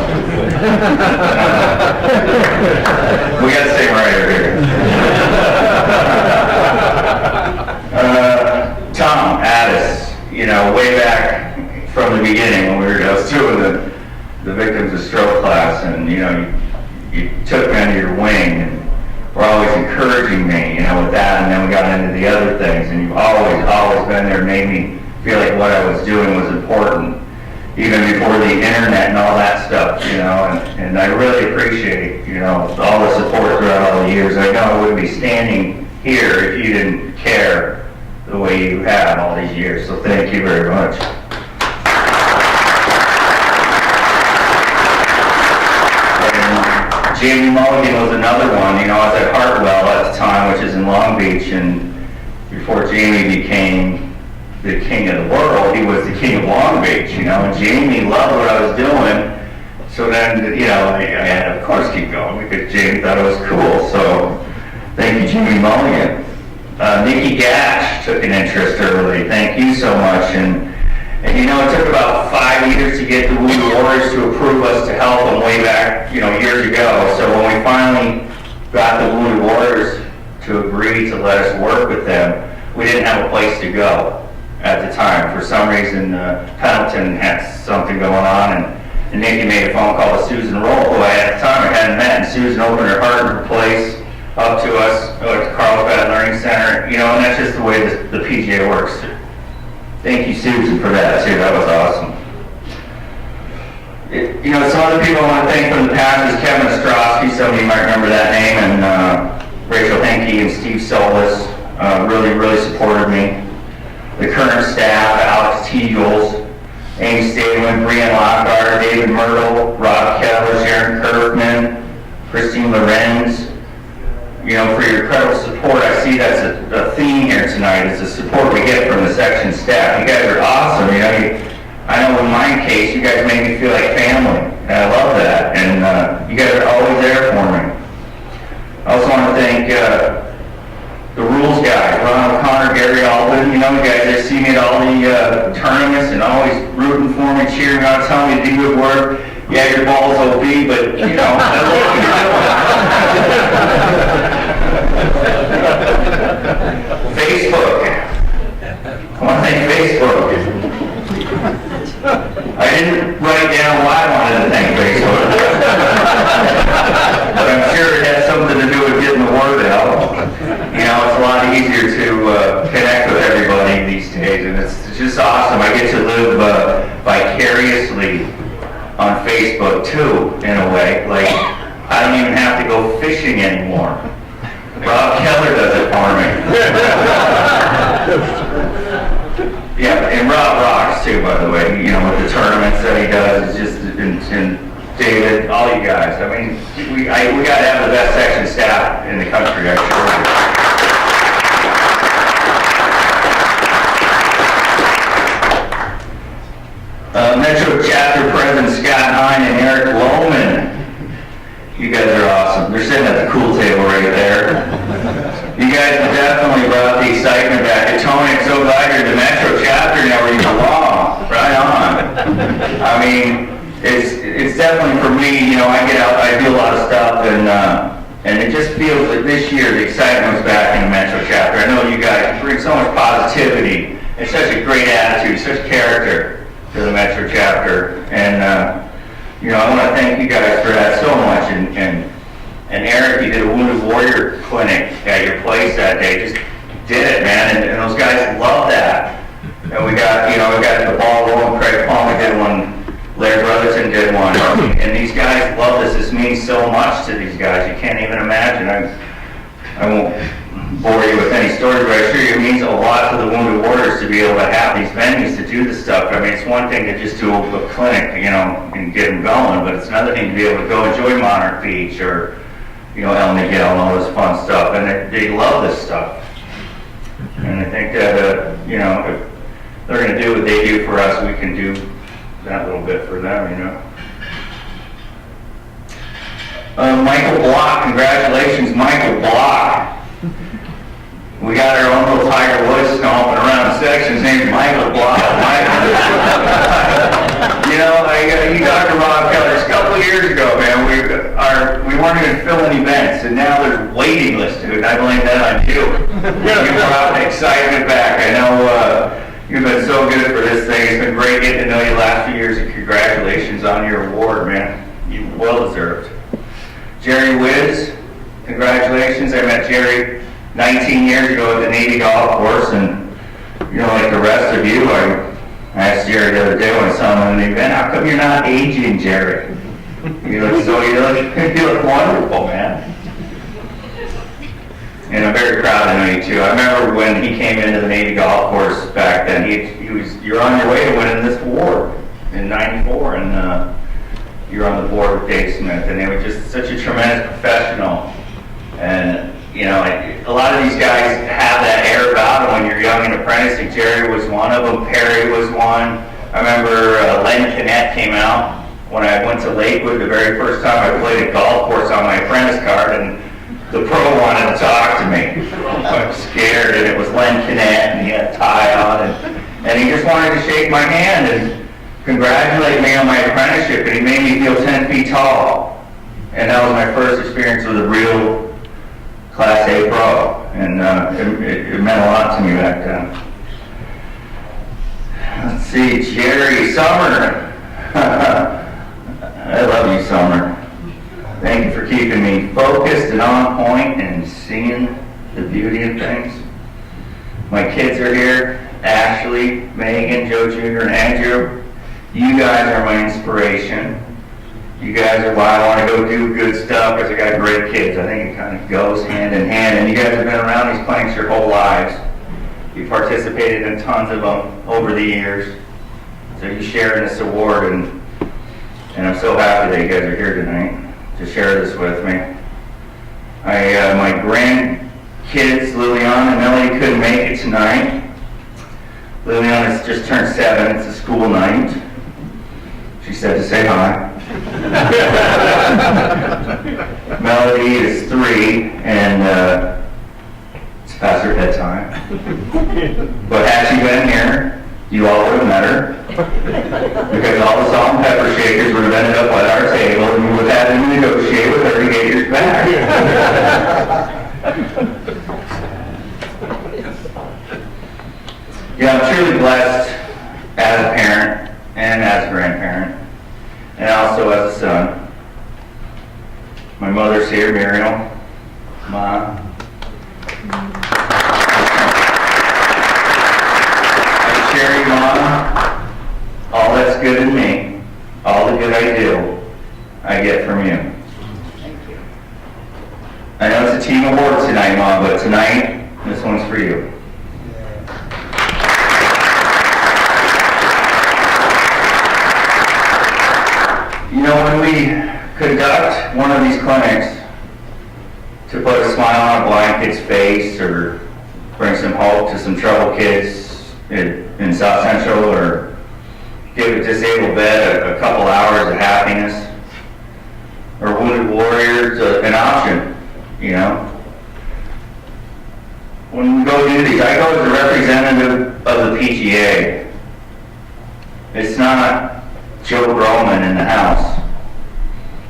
we got the same writer here. Tom Mattis, way back from the beginning when I was doing the victims of stroke class, and you took me under your wing and were always encouraging me, with that, and then we got into the other things, and you've always been there, made me feel like what I was doing was important, even before the internet and all that stuff, and I really appreciate, all the support throughout all the years. I know I wouldn't be standing here if you didn't care the way you have all these years, so thank you very much. Jamie Mulligan was another one. I was at Hartwell at the time, which is in Long Beach, and before Jamie became the king of the world, he was the king of Long Beach, and Jamie loved what I was doing, so then, I had to, of course, keep going, because Jamie thought it was cool, so thank you, Jamie Mulligan. Nikki Gash took an interest early. Thank you so much, and it took about 5 years to get the Wounded Warriors to approve us to help them way back, years ago. So when we finally got the Wounded Warriors to agree to let us work with them, we didn't have a place to go at the time. For some reason, Pendleton had something going on, and Nikki made a phone call to Susan Roll, who at the time I hadn't met, and Susan opened her heart and her place up to us, to Carlsbad Learning Center, and that's just the way the PGA works. Thank you, Susan, for that, too. That was awesome. Some other people I want to thank from the past is Kevin Ostrowski, some of you might remember that name, and Rachel Henke and Steve Solis really supported me. The current staff, Alex Teagles, Amy Stedman, Brian Lockhart, David Myrtle, Rob Keller, Sharon Kirkman, Christine Lorenz, for your incredible support. I see that's a theme here tonight, is the support we get from the section staff. You guys are awesome. I know in my case, you guys make me feel like family, and I love that, and you guys are always there for me. I also want to thank the rules guys, Ron O'Connor, Gary Alden, you guys, they see me at all the tournaments and always rooting for me, cheering me on, telling me to do good work. Yeah, your ball's OB, but, I love what you're doing. Facebook. I want to thank Facebook. I didn't write down why I wanted to thank Facebook. But I'm sure it has something to do with getting the word out. It's a lot easier to connect with everybody these days, and it's just awesome. I get to live vicariously on Facebook too, in a way. Like, I don't even have to go fishing anymore. Rob Keller does it for me. Yeah, and Rob rocks too, by the way, with the tournaments that he does. It's just, and David, all you guys. I mean, we got to have the best section staff in the country, I assure you. Metro Chapter President Scott Hine and Eric Lohman. You guys are awesome. They're sitting at the cool table right there. You guys have definitely brought the excitement back. And Tony, I'm so glad you're the Metro Chapter now where you belong. Right on. I mean, it's definitely for me, I get out, I do a lot of stuff, and it just feels like this year the excitement was back in the Metro Chapter. I know you guys bring so much positivity and such a great attitude, such character to the Metro Chapter, and I want to thank you guys for that so much, and Eric, you did a Wounded Warrior clinic at your place that day, just did it, man, and those guys love that, and we got the ball rolling. Craig Palmer did one Larry Brotherton did one. And these guys love this. This means so much to these guys. You can't even imagine. I won't bore you with any stories, but I assure you it means a lot to the Wounded Warriors to be able to have these venues to do this stuff. I mean, it's one thing to just do a clinic, you know, and get them going, but it's another thing to be able to go enjoy Monarch Beach or, you know, El Miguel and all this fun stuff. And they love this stuff. And I think that, you know, if they're going to do what they do for us, we can do that little bit for them, you know. Michael Block, congratulations, Michael Block. We got our own little Tiger Woods stomping around the section. His name's Michael Block. You know, you talked to Rob Keller a couple of years ago, man. We weren't even filling events, and now there's waiting lists, dude. I blame that on you. You brought the excitement back. I know you've been so good for this thing. It's been great getting to know you the last few years, and congratulations on your award, man. You well deserved. Jerry Wiz, congratulations. I met Jerry 19 years ago at the Navy Golf Course, and you know, like the rest of you, I asked Jerry the other day when I saw him at an event, how come you're not aging, Jerry? You look wonderful, man. And I'm very proud to know you too. I remember when he came into the Navy Golf Course back then, you're on your way to winning this award in '94, and you're on the board with Dave Smith, and they were just such a tremendous professional. And you know, a lot of these guys have that air about them when you're young and apprenticing. Jerry was one of them. Perry was one. I remember Len Kinnett came out when I went to Lakewood the very first time I played a golf course on my apprentice card, and the pro wanted to talk to me. I was scared, and it was Len Kinnett, and he had a tie on, and he just wanted to shake my hand and congratulate me on my apprenticeship, and he made me feel 10 feet tall. And that was my first experience with a real Class A pro, and it meant a lot to me back then. Let's see, Jerry Summer. I love you, Summer. Thank you for keeping me focused and on point and seeing the beauty of things. My kids are here, Ashley, Megan, Joe Jr., and Andrew. You guys are my inspiration. You guys are why I want to go do good stuff, because I got great kids. I think it kind of goes hand in hand. And you guys have been around these clinics your whole lives. You participated in tons of them over the years. So you share in this award, and I'm so happy that you guys are here tonight to share this with me. My grandkids, Liliana and Melody, couldn't make it tonight. Liliana has just turned 7. It's a school night. She said to say hi. Melody is 3, and it's past her bedtime. But had she been here, you all would have met her, because all the salt and pepper shakers would have ended up at our table, and we would have had to negotiate with her to get yours back. Yeah, I'm truly blessed as a parent and as a grandparent, and also as a son. My mother's here, Muriel, Mom. I share you, Mom. All that's good in me, all the good I do, I get from you. Thank you. I know it's a team award tonight, Mom, but tonight, this one's for you. You know, when we conduct one of these clinics to put a smile on a blind kid's face or bring some hope to some troubled kids in South Central, or give a disabled vet a couple hours of happiness, or wounded warriors an option, you know. When we go do these, I go as a representative of the PGA. It's not Joe Groman in the house.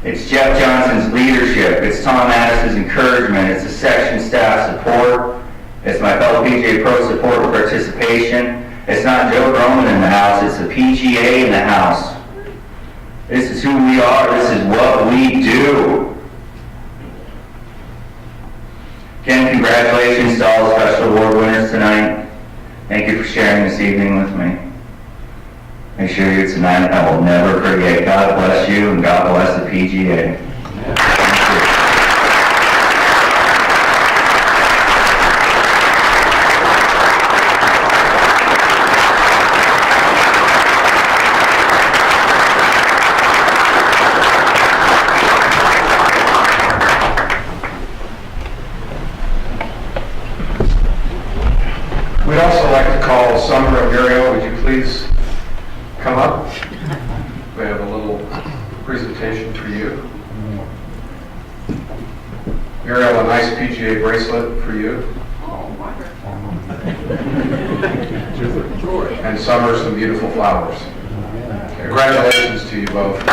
It's Jeff Johnson's leadership. It's Tom Addis's encouragement. It's the section staff support. It's my fellow PGA Pro support and participation. It's not Joe Groman in the house. It's the PGA in the house. This is who we are. This is what we do. Again, congratulations to all the special award winners tonight. Thank you for sharing this evening with me. I assure you tonight, I will never forget. God bless you, and God bless the PGA. We'd also like to call Summer and Muriel. Would you please come up? We have a little presentation for you. Muriel, a nice PGA bracelet for you. And Summer, some beautiful flowers. Congratulations to you both.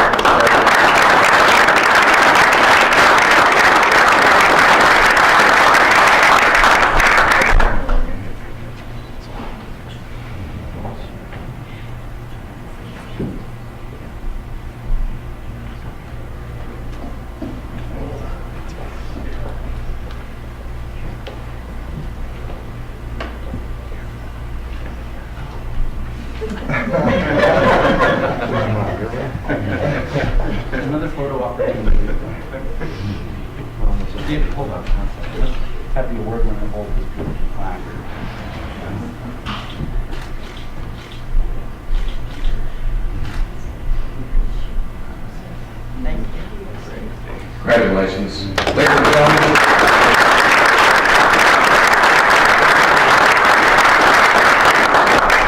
There's another photo opportunity. Hold on. Have the award winner hold this beautiful placard. Congratulations. Ladies and gentlemen.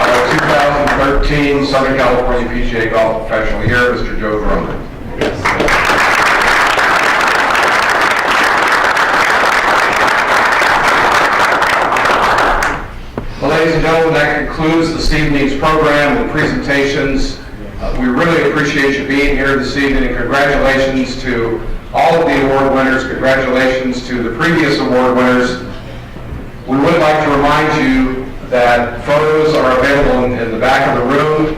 Our 2013 Southern California PGA Golf Professional Year, Mr. Joe Drummond. Well, ladies and gentlemen, that concludes this evening's program and presentations. We really appreciate you being here this evening, and congratulations to all of the award winners. Congratulations to the previous award winners. We would like to remind you that photos are available in the back of the room,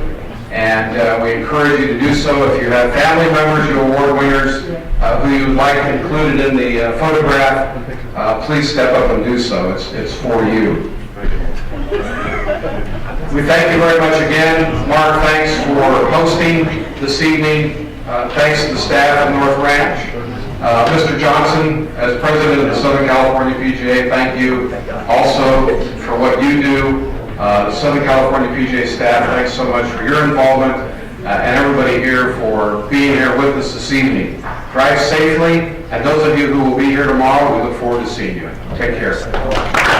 and we encourage you to do so. If you have family members, your award winners, who you would like included in the photograph, please step up and do so. It's for you. We thank you very much again. Mark, thanks for hosting this evening. Thanks to the staff of North Ranch. Mr. Johnson, as president of the Southern California PGA, thank you also for what you do. The Southern California PGA staff, thanks so much for your involvement, and everybody here for being here with us this evening. Drive safely, and those of you who will be here tomorrow, we look forward to seeing you. Take care.